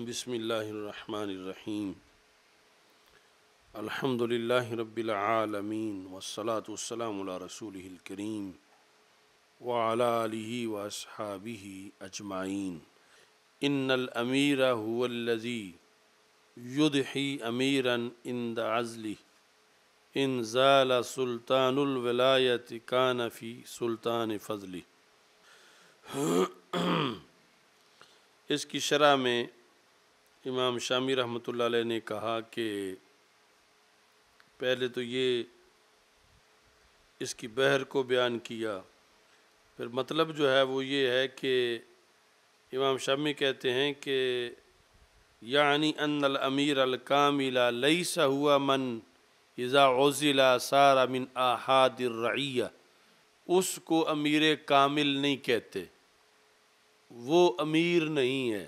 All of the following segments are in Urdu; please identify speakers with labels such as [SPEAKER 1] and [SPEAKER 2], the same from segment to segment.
[SPEAKER 1] بسم اللہ الرحمن الرحیم الحمد للہ رب العالمین والصلاة والسلام علی رسولہ الکریم وعلی آلہ واصحابہ اجمعین ان الامیر هو الذی یضحی امیرا عند عزلہ ان زال سلطان الولایت کان فی سلطان فضلہ۔ اس کی شرح میں امام شامی رحمۃ اللہ علیہ نے کہا کہ پہلے تو یہ اس کی بحر کو بیان کیا، پھر مطلب جو ہے وہ یہ ہے کہ امام شامی کہتے ہیں کہ یعنی ان الامیر الکامل لیس ہوا من اذا عزل صار من احاد الرعیہ، اس کو امیر کامل نہیں کہتے، وہ امیر نہیں ہے۔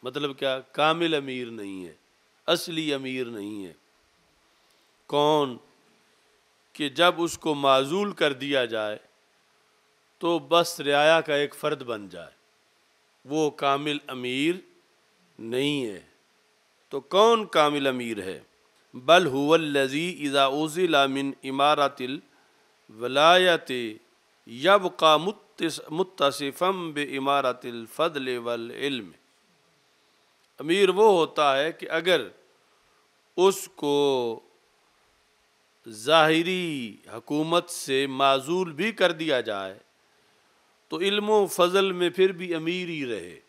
[SPEAKER 1] مطلب کیا؟ کامل امیر نہیں ہے، اصلی امیر نہیں ہے۔ کون؟ کہ جب اس کو معزول کر دیا جائے تو بس رعایا کا ایک فرد بن جائے، وہ کامل امیر نہیں ہے۔ تو کون کامل امیر ہے؟ بل هو الذی اذا عزل من امارۃ الولایت یبقى متصفا بامارۃ الفضل والعلم۔ امیر وہ ہوتا ہے کہ اگر اس کو ظاہری حکومت سے معزول بھی کر دیا جائے تو علم و فضل میں پھر بھی امیر ہی رہے،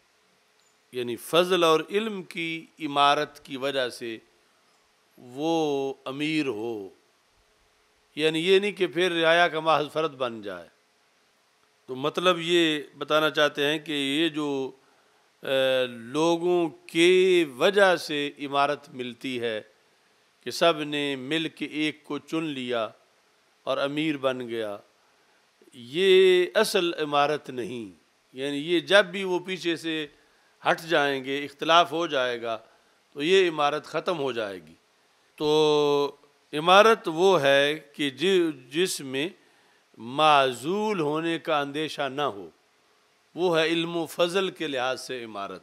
[SPEAKER 1] یعنی فضل اور علم کی امارت کی وجہ سے وہ امیر ہو، یعنی یہ نہیں کہ پھر رعایا کا محض فرد بن جائے۔ تو مطلب یہ بتانا چاہتے ہیں کہ یہ جو لوگوں کی وجہ سے امارت ملتی ہے کہ سب نے مل کے ایک کو چن لیا اور امیر بن گیا، یہ اصل امارت نہیں۔ یعنی یہ جب بھی وہ پیچھے سے ہٹ جائیں گے، اختلاف ہو جائے گا تو یہ امارت ختم ہو جائے گی۔ تو امارت وہ ہے کہ جس میں معزول ہونے کا اندیشہ نہ ہو، وہ ہے علم و فضل کے لحاظ سے امارت۔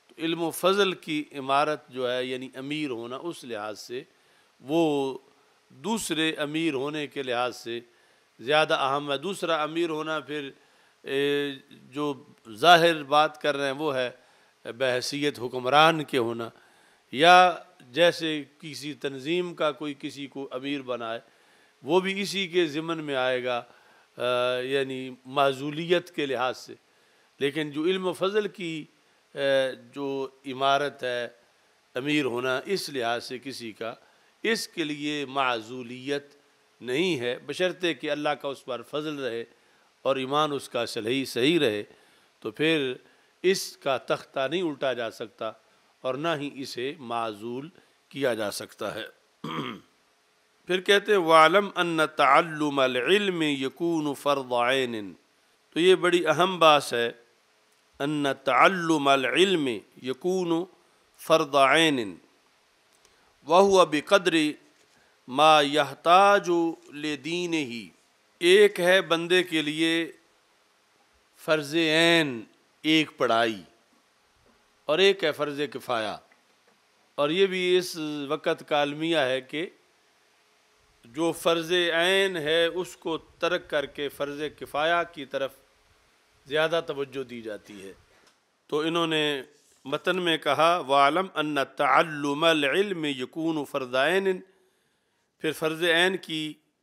[SPEAKER 1] تو علم و فضل کی امارت جو ہے یعنی امیر ہونا، اس لحاظ سے وہ دوسرے امیر ہونے کے لحاظ سے زیادہ اہم ہے۔ دوسرا امیر ہونا پھر جو ظاہر بات کر رہے ہیں وہ ہے بحیثیت حکمران کے ہونا، یا جیسے کسی تنظیم کا کوئی کسی کو امیر بنائے، وہ بھی اسی کے ضمن میں آئے گا، یعنی معزولیت کے لحاظ سے۔ لیکن جو علم و فضل کی جو عمارت ہے امیر ہونا، اس لحاظ سے کسی کا، اس کے لیے معزولیت نہیں ہے، بشرطے کہ اللہ کا اس پر فضل رہے اور ایمان اس کا صحیح رہے، تو پھر اس کا تختہ نہیں الٹا جا سکتا اور نہ ہی اسے معزول کیا جا سکتا ہے۔ پھر کہتے ہیں وَعْلَمْ أَنَّ تَعَلُّمَ الْعِلْمِ يَكُونُ فَرْضَ عَيْنٍ۔ تو یہ بڑی اہم بات ہے، أَنَّ تَعَلُّمَ الْعِلْمِ يَكُونُ فَرْضَ عَيْنٍ وَهُوَ بِقَدْرِ مَا يَحْتَاجُ لِدِينِهِ۔ ایک ہے بندے کے لیے فرض عین ایک پڑھائی، اور ایک ہے فرض کفایہ، اور یہ بھی اس وقت کا المیہ ہے کہ جو فرض عین ہے اس کو ترک کر کے فرض کفایہ کی طرف زیادہ توجہ دی جاتی ہے۔ تو انہوں نے متن میں کہا وَعْلَمْ أَنَّ تَعَلُّمَ الْعِلْمِ يَكُونُ فَرْضَ عَيْنٍ، پھر فرض عین کی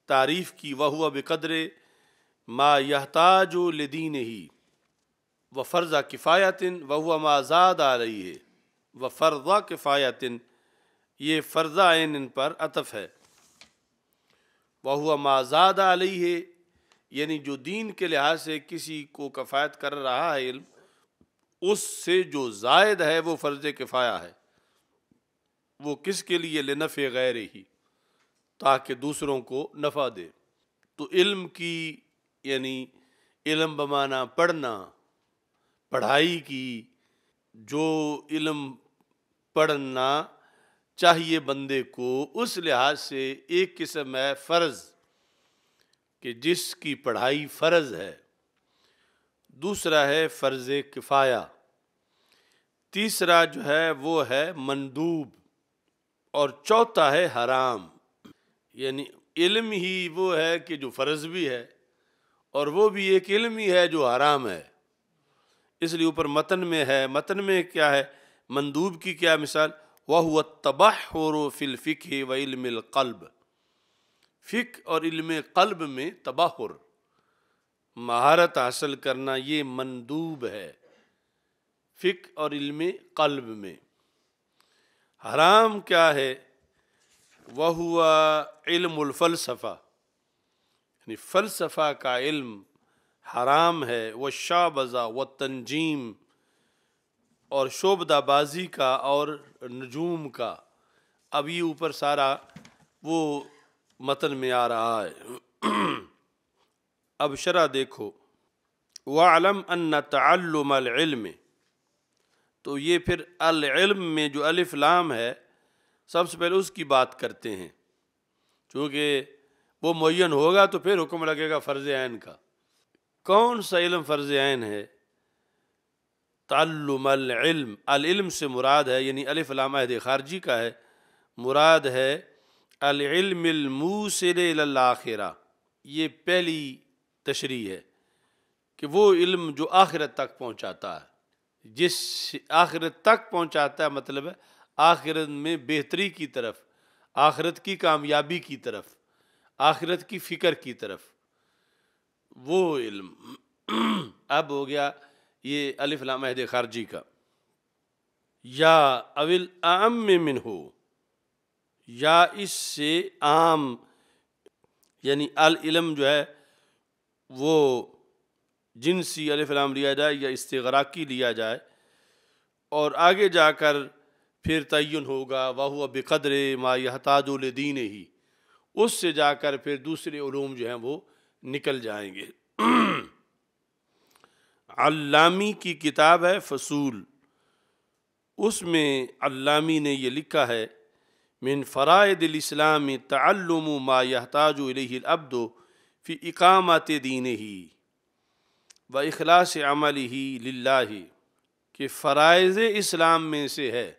[SPEAKER 1] تعریف کی، وَهُوَ بِقَدْرِ مَا يَحْتَاجُ لِدِينِهِ، وَفَرْضَ كِفَایَةٍ وَهُوَ مَا زَادَ عَلَيْهِ، وَفَرْضَ كِفَایَةٍ یہ فرض عین پر عطف ہے، وَهُوَ مَا زَادَ عَلَيْهِ یعنی جو دین کے لحاظ سے کسی کو کفایت کر رہا ہے علم، اس سے جو زائد ہے وہ فرض کفایہ ہے۔ وہ کس کے لیے؟ لنفع غیرہ، تاکہ دوسروں کو نفع دے۔ تو علم کی یعنی علم بمانا پڑھنا، پڑھائی کی، جو علم پڑھنا چاہیے بندے کو، اس لحاظ سے ایک قسم ہے فرض کہ جس کی پڑھائی فرض ہے، دوسرا ہے فرض کفایہ، تیسرا جو ہے وہ ہے مندوب، اور چوتھا ہے حرام۔ یعنی علم ہی وہ ہے کہ جو فرض بھی ہے، اور وہ بھی ایک علم ہی ہے جو حرام ہے۔ اس لیے اوپر متن میں ہے، متن میں کیا ہے، مندوب کی کیا مثال، وَهُوَ التَّبَحُّرُ فِي الْفِقْهِ وَعِلْمِ الْقَلْبِ، فقہ اور علم قلب میں تبحر، مہارت حاصل کرنا، یہ مندوب ہے فقہ اور علم قلب میں۔ حرام کیا ہے، وَهُوَ علم الفلسفہ، یعنی فلسفہ کا علم حرام ہے، والشعبذہ والتنجیم، اور شعبدہ بازی کا اور نجوم کا۔ اب یہ اوپر سارا وہ متن میں آ رہا ہے۔ اب شرح دیکھو، وَاعْلَمْ أَنَّ تَعَلُّمَ الْعِلْمِ، تو یہ پھر العلم میں جو الف لام ہے سب سے پہلے اس کی بات کرتے ہیں، چونکہ وہ معین ہوگا تو پھر حکم لگے گا فرض عین کا۔ کون سا علم فرض عین ہے؟ تعلم العلم، العلم سے مراد ہے، یعنی الف لام عہد خارجی کا ہے، مراد ہے العلم الموصل الی الآخرہ۔ یہ پہلی تشریح ہے کہ وہ علم جو آخرت تک پہنچاتا ہے، جس آخرت تک پہنچاتا ہے، مطلب ہے آخرت میں بہتری کی طرف، آخرت کی کامیابی کی طرف، آخرت کی فکر کی طرف، وہ علم۔ اب ہو گیا یہ الف لام عہد خارجی کا۔ یا اول اعم منہ، یا اس سے عام، یعنی العلم جو ہے وہ جنسی الف لام لیا جائے یا استغراقی لیا جائے، اور آگے جا کر پھر تعین ہوگا وَهُوَ بِقَدْرِ مَا يَحْتَاجُ لِدِينِهِ، اس سے جا کر پھر دوسرے علوم جو ہیں وہ نکل جائیں گے۔ علامی کی کتاب ہے فصول، اس میں علامی نے یہ لکھا ہے، من فرائض الاسلام تعلم ما يحتاج الیہ العبد فی اقامت دینہ و اخلاص عملہ للہ، کہ فرائض اسلام میں سے ہے،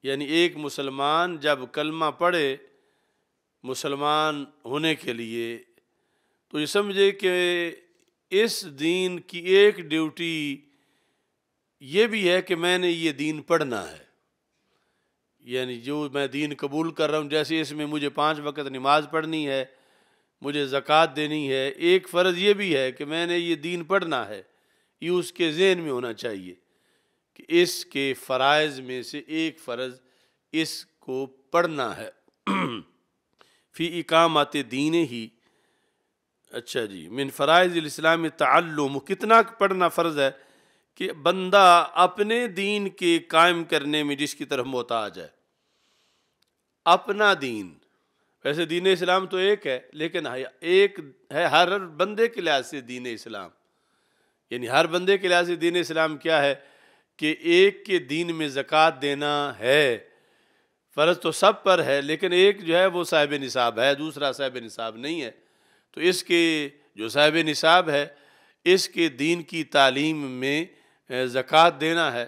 [SPEAKER 1] یعنی ایک مسلمان جب کلمہ پڑھے مسلمان ہونے کے لیے، تو یہ سمجھے کہ اس دین کی ایک ڈیوٹی یہ بھی ہے کہ میں نے یہ دین پڑھنا ہے، یعنی جو میں دین قبول کر رہا ہوں، جیسے اس میں مجھے 5 وقت نماز پڑھنی ہے، مجھے زکوٰۃ دینی ہے، ایک فرض یہ بھی ہے کہ میں نے یہ دین پڑھنا ہے، یہ اس کے ذہن میں ہونا چاہیے کہ اس کے فرائض میں سے ایک فرض اس کو پڑھنا ہے۔ فی اقامت دین ہی، اچھا جی، من فرائض الاسلام تعلم، کتنا پڑھنا فرض ہے کہ بندہ اپنے دین کے قائم کرنے میں جس کی طرف محتاج ہے، اپنا دین، ویسے دین اسلام تو ایک ہے، لیکن ایک ہے ہر بندے کے لحاظ سے دین اسلام، یعنی ہر بندے کے لحاظ سے دین اسلام کیا ہے کہ ایک کے دین میں زکوٰۃ دینا ہے، فرض تو سب پر ہے، لیکن ایک جو ہے وہ صاحب نصاب ہے، دوسرا صاحب نصاب نہیں ہے، تو اس کے جو صاحب نصاب ہے اس کے دین کی تعلیم میں زکوٰۃ دینا ہے،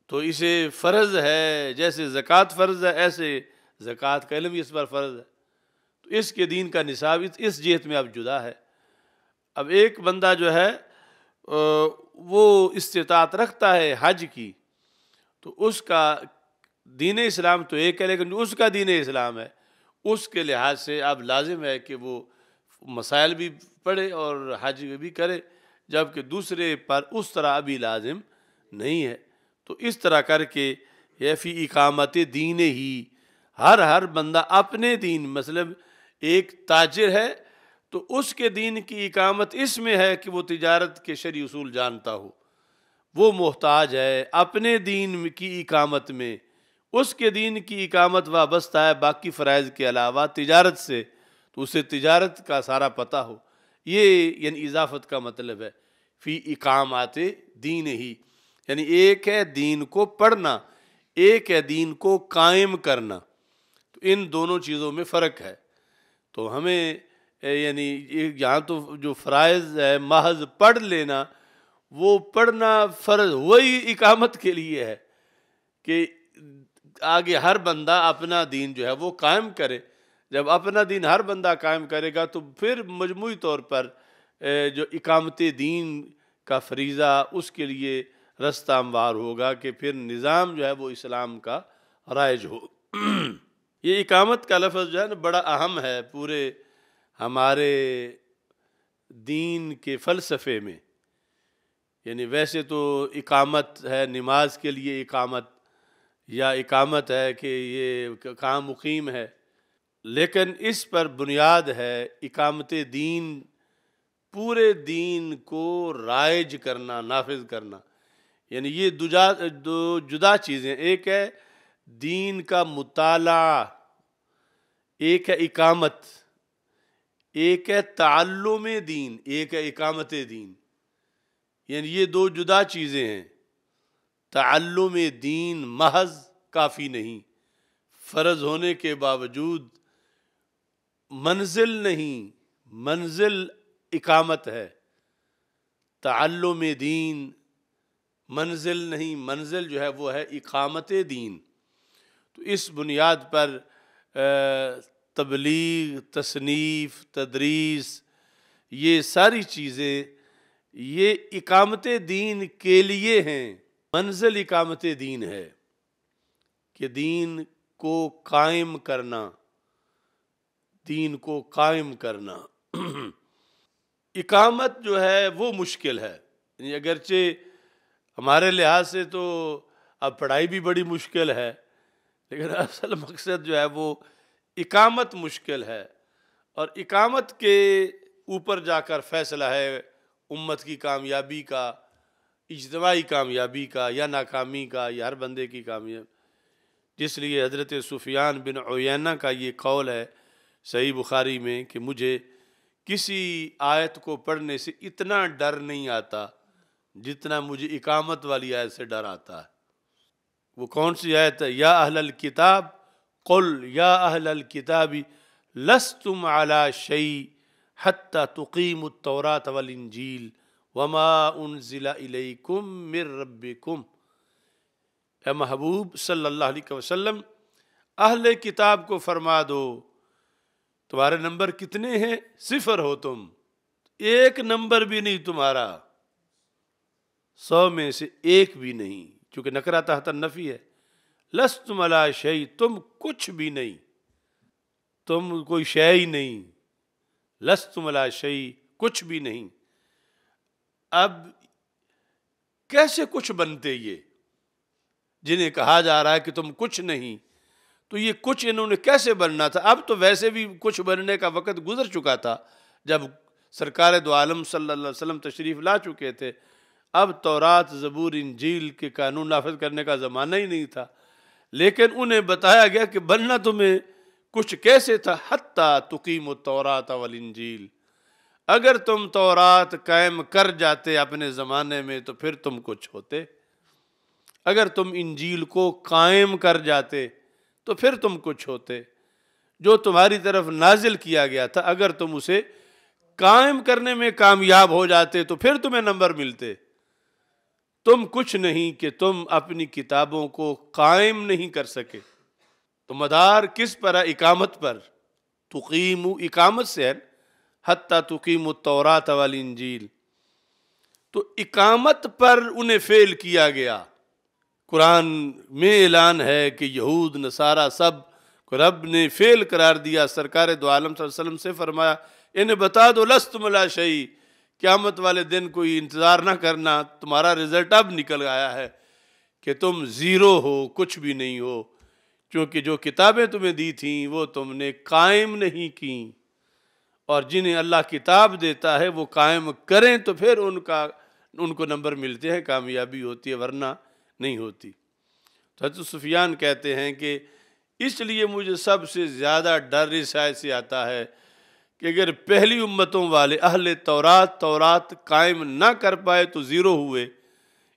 [SPEAKER 1] تو اسے فرض ہے، جیسے زکوٰۃ فرض ہے ایسے زکوٰۃ کا علم بھی اس پر فرض ہے، تو اس کے دین کا نصاب اس جہت میں اب جدا ہے۔ اب ایک بندہ جو ہے وہ استطاعت رکھتا ہے حج کی، تو اس کا دین اسلام تو ایک ہے، لیکن جو اس کا دین اسلام ہے اس کے لحاظ سے اب لازم ہے کہ وہ مسائل بھی پڑھے اور حج بھی کرے، جبکہ دوسرے پر اس طرح ابھی لازم نہیں ہے۔ تو اس طرح کر کے یہ فی اقامت دین ہی، ہر بندہ اپنے دین، مثلا ایک تاجر ہے تو اس کے دین کی اقامت اس میں ہے کہ وہ تجارت کے شرعی اصول جانتا ہو، وہ محتاج ہے اپنے دین کی اقامت میں، اس کے دین کی اقامت وابستہ ہے باقی فرائض کے علاوہ تجارت سے، تو اسے تجارت کا سارا پتہ ہو، یہ یعنی اضافت کا مطلب ہے فی اقامات دین ہی، یعنی ایک ہے دین کو پڑھنا، ایک ہے دین کو قائم کرنا، تو ان دونوں چیزوں میں فرق ہے۔ تو ہمیں یعنی یہاں تو جو فرائض ہے محض پڑھ لینا وہ پڑھنا فرض وہی اقامت کے لیے ہے کہ آگے ہر بندہ اپنا دین جو ہے وہ قائم کرے. جب اپنا دین ہر بندہ قائم کرے گا تو پھر مجموعی طور پر جو اقامت دین کا فریضہ اس کے لیے رستہ ہموار ہوگا کہ پھر نظام جو ہے وہ اسلام کا رائج ہو. یہ اقامت کا لفظ جو ہے نا بڑا اہم ہے پورے ہمارے دین کے فلسفے میں. یعنی ویسے تو اقامت ہے نماز کے لیے اقامت، یا اقامت ہے کہ یہ کام مقیم ہے، لیکن اس پر بنیاد ہے اقامت دین، پورے دین کو رائج کرنا، نافذ کرنا. یعنی یہ دو جدا چیزیں، ایک ہے دین کا مطالعہ، ایک ہے اقامت، ایک ہے تعلم دین، ایک ہے اقامت دین. یعنی یہ دو جدا چیزیں ہیں. تعلم دین محض کافی نہیں، فرض ہونے کے باوجود منزل نہیں، منزل اقامت ہے. تعلم دین منزل نہیں، منزل جو ہے وہ ہے اقامت دین. تو اس بنیاد پر تبلیغ، تصنیف، تدریس، یہ ساری چیزیں یہ اقامت دین کے لیے ہیں. منزل اقامت دین ہے کہ دین کو قائم کرنا، دین کو قائم کرنا. اقامت جو ہے وہ مشکل ہے. یعنی اگرچہ ہمارے لحاظ سے تو اب پڑھائی بھی بڑی مشکل ہے، لیکن اصل مقصد جو ہے وہ اقامت مشکل ہے. اور اقامت کے اوپر جا کر فیصلہ ہے امت کی کامیابی کا، اجتماعی کامیابی کا یا ناکامی کا، یا ہر بندے کی کامیابی. جس لیے حضرت سفیان بن عیینہ کا یہ قول ہے صحیح بخاری میں کہ مجھے کسی آیت کو پڑھنے سے اتنا ڈر نہیں آتا جتنا مجھے اقامت والی آیت سے ڈر آتا ہے. وہ کون سی آیت ہے؟ یا اہل الکتاب قل یا اہل الکتاب لستم علی شیء حتی تقیموا التوراۃ والانجیل وما انزل الیکم من ربکم. اے محبوب صلی اللہ علیہ وسلم، اہل کتاب کو فرما دو تمہارے نمبر کتنے ہیں؟ 0 ہو تم، ایک نمبر بھی نہیں تمہارا، 100 میں سے ایک بھی نہیں، چونکہ نکرہ تحت النفی ہے. لستم علی شیء، تم کچھ بھی نہیں، تم کوئی شے ہی نہیں. لستم علی شیء، کچھ بھی نہیں. اب کیسے کچھ بنتے یہ جنہیں کہا جا رہا ہے کہ تم کچھ نہیں؟ تو یہ کچھ انہوں نے کیسے بننا تھا؟ اب تو ویسے بھی کچھ بننے کا وقت گزر چکا تھا جب سرکار دو عالم صلی اللہ علیہ وسلم تشریف لا چکے تھے. اب تورات، زبور، انجیل کے قانون نافذ کرنے کا زمانہ ہی نہیں تھا. لیکن انہیں بتایا گیا کہ بننا تمہیں کچھ کیسے تھا؟ حتی تقیموا التوراۃ والانجیل، اگر تم تورات قائم کر جاتے اپنے زمانے میں تو پھر تم کچھ ہوتے. اگر تم انجیل کو قائم کر جاتے تو پھر تم کچھ ہوتے. جو تمہاری طرف نازل کیا گیا تھا اگر تم اسے قائم کرنے میں کامیاب ہو جاتے تو پھر تمہیں نمبر ملتے. تم کچھ نہیں کہ تم اپنی کتابوں کو قائم نہیں کر سکے. تو مدار کس پر ہے؟ اقامت پر. تقیموا، اقامت سے ہے، حتی تقیموا التوراۃ والانجیل. تو اقامت پر انہیں فیل کیا گیا. قرآن میں اعلان ہے کہ یہود نصارہ سب کو رب نے فیل قرار دیا. سرکار دو عالم صلی اللہ علیہ وسلم سے فرمایا انہیں بتا دو لستم علی شیء، قیامت والے دن کوئی انتظار نہ کرنا، تمہارا رزلٹ اب نکل آیا ہے کہ تم 0 ہو، کچھ بھی نہیں ہو. کیونکہ جو کتابیں تمہیں دی تھیں وہ تم نے قائم نہیں کیں، اور جنہیں اللہ کتاب دیتا ہے وہ قائم کریں تو پھر ان کو نمبر ملتے ہیں، کامیابی ہوتی ہے، ورنہ نہیں ہوتی. تو حضرت سفیان کہتے ہیں کہ اس لیے مجھے سب سے زیادہ ڈر اس آیت سے آتا ہے کہ اگر پہلی امتوں والے اہل تورات قائم نہ کر پائے تو 0 ہوئے،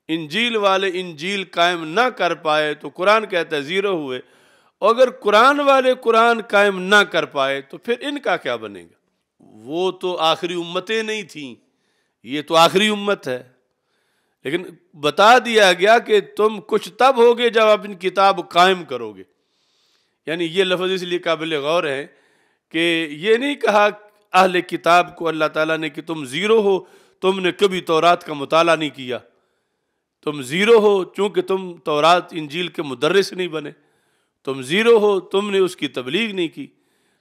[SPEAKER 1] انجیل والے انجیل قائم نہ کر پائے تو قرآن کہتا ہے 0 ہوئے، اور اگر قرآن والے قرآن قائم نہ کر پائے تو پھر ان کا کیا بنے گا؟ وہ تو آخری امتیں نہیں تھیں، یہ تو آخری امت ہے. لیکن بتا دیا گیا کہ تم کچھ تب ہوگے جب اپنی کتاب قائم کرو گے. یعنی یہ لفظ اس لیے قابل غور ہے کہ یہ نہیں کہا اہل کتاب کو اللہ تعالیٰ نے کہ تم زیرو ہو، تم نے کبھی تورات کا مطالعہ نہیں کیا، تم زیرو ہو چونکہ تم تورات انجیل کے مدرس نہیں بنے، تم زیرو ہو تم نے اس کی تبلیغ نہیں کی،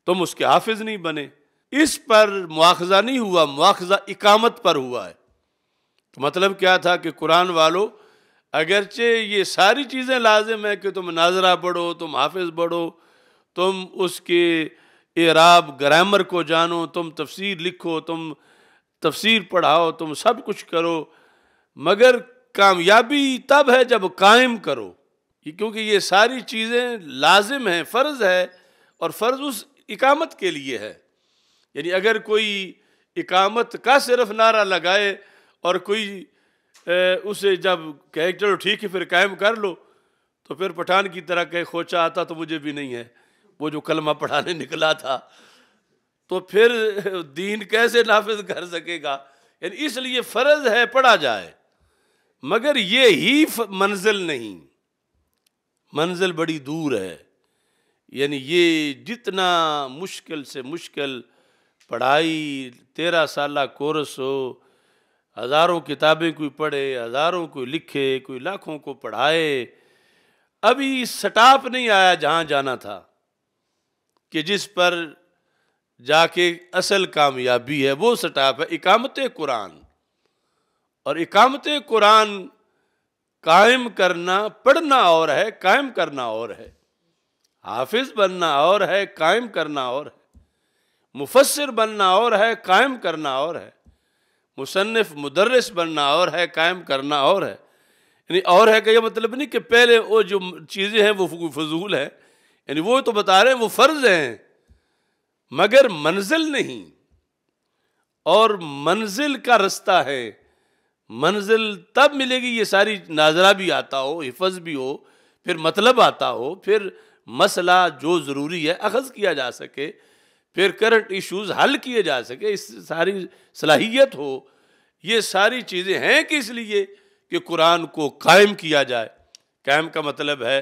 [SPEAKER 1] تم اس کے حافظ نہیں بنے. اس پر مواخذہ نہیں ہوا، مواخذہ اقامت پر ہوا ہے. تو مطلب کیا تھا کہ قرآن والو اگرچہ یہ ساری چیزیں لازم ہے کہ تم ناظرہ پڑھو، تم حافظ پڑھو، تم اس کے اعراب گرامر کو جانو، تم تفسیر لکھو، تم تفسیر پڑھاؤ، تم سب کچھ کرو، مگر کامیابی تب ہے جب قائم کرو. کیونکہ یہ ساری چیزیں لازم ہیں، فرض ہے، اور فرض اس اقامت کے لیے ہے. یعنی اگر کوئی اقامت کا صرف نعرہ لگائے اور کوئی اسے جب کہے چلو ٹھیک ہے پھر قائم کر لو، تو پھر پٹھان کی طرح کہے کھوچا آتا تو مجھے بھی نہیں ہے، وہ جو کلمہ پڑھانے نکلا تھا، تو پھر دین کیسے نافذ کر سکے گا؟ یعنی اس لیے فرض ہے پڑھا جائے، مگر یہ ہی منزل نہیں، منزل بڑی دور ہے. یعنی یہ جتنا مشکل سے مشکل پڑھائی 13 سالہ کورس ہو، ہزاروں کتابیں کوئی پڑھے، ہزاروں کوئی لکھے، کوئی لاکھوں کو پڑھائے، ابھی سٹاپ نہیں آیا جہاں جانا تھا کہ جس پر جا کے اصل کامیابی ہے. وہ سٹاپ ہے اقامت قرآن. اور اقامت قرآن قائم کرنا، پڑھنا اور ہے، قائم کرنا اور ہے. حافظ بننا اور ہے، قائم کرنا اور ہے. مفسر بننا اور ہے، قائم کرنا اور ہے. مصنف مدرس بننا اور ہے، قائم کرنا اور ہے. یعنی اور ہے کہ یہ مطلب نہیں کہ پہلے وہ جو چیزیں ہیں وہ فضول ہیں، یعنی وہ تو بتا رہے ہیں وہ فرض ہیں مگر منزل نہیں. اور منزل کا رستہ ہے. منزل تب ملے گی یہ ساری ناظرہ بھی آتا ہو، حفظ بھی ہو، پھر مطلب آتا ہو، پھر مسئلہ جو ضروری ہے اخذ کیا جا سکے، پھر کرنٹ ایشوز حل کیے جا سکے، اس ساری صلاحیت ہو. یہ ساری چیزیں ہیں کہ اس لیے کہ قرآن کو قائم کیا جائے. قائم کا مطلب ہے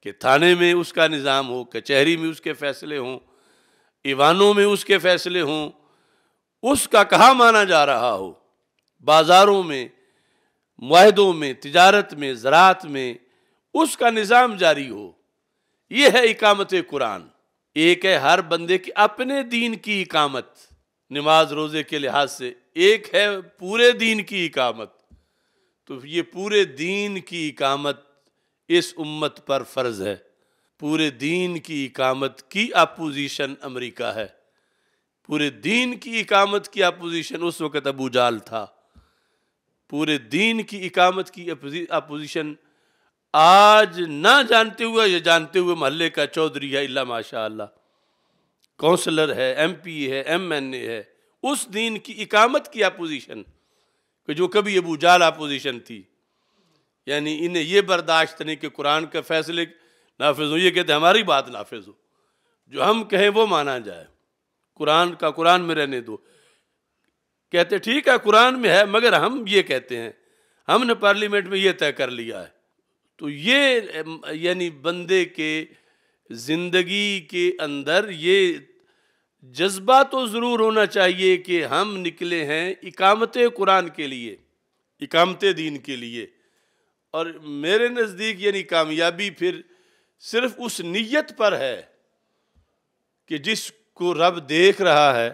[SPEAKER 1] کہ تھانے میں اس کا نظام ہو، کچہری میں اس کے فیصلے ہوں، ایوانوں میں اس کے فیصلے ہوں، اس کا کہاں مانا جا رہا ہو، بازاروں میں، معاہدوں میں، تجارت میں، زراعت میں اس کا نظام جاری ہو. یہ ہے اقامت قرآن. ایک ہے ہر بندے کی اپنے دین کی اقامت، نماز روزے کے لحاظ سے، ایک ہے پورے دین کی اقامت. تو یہ پورے دین کی اقامت اس امت پر فرض ہے. پورے دین کی اقامت کی اپوزیشن امریکہ ہے. پورے دین کی اقامت کی اپوزیشن اس وقت ابو جہل تھا. پورے دین کی اقامت کی اپوزیشن آج نہ جانتے ہوئے یا جانتے ہوئے محلے کا چودھری ہے، اللہ ماشاء اللہ، کونسلر ہے، ایم پی ہے، ایم این اے ہے، اس دین کی اقامت کی اپوزیشن کہ جو کبھی ابو جہل اپوزیشن تھی. یعنی انہیں یہ برداشت نہیں کہ قرآن کے فیصلے نافذ ہو، یہ کہتے ہماری بات نافذ ہو، جو ہم کہیں وہ مانا جائے، قرآن کا قرآن میں رہنے دو. کہتے ٹھیک ہے قرآن میں ہے مگر ہم یہ کہتے ہیں، ہم نے پارلیمنٹ میں یہ طے کر لیا ہے. تو یہ یعنی بندے کے زندگی کے اندر یہ جذبہ تو ضرور ہونا چاہیے کہ ہم نکلے ہیں اقامت قرآن کے لیے، اقامت دین کے لیے. اور میرے نزدیک یعنی کامیابی پھر صرف اس نیت پر ہے کہ جس کو رب دیکھ رہا ہے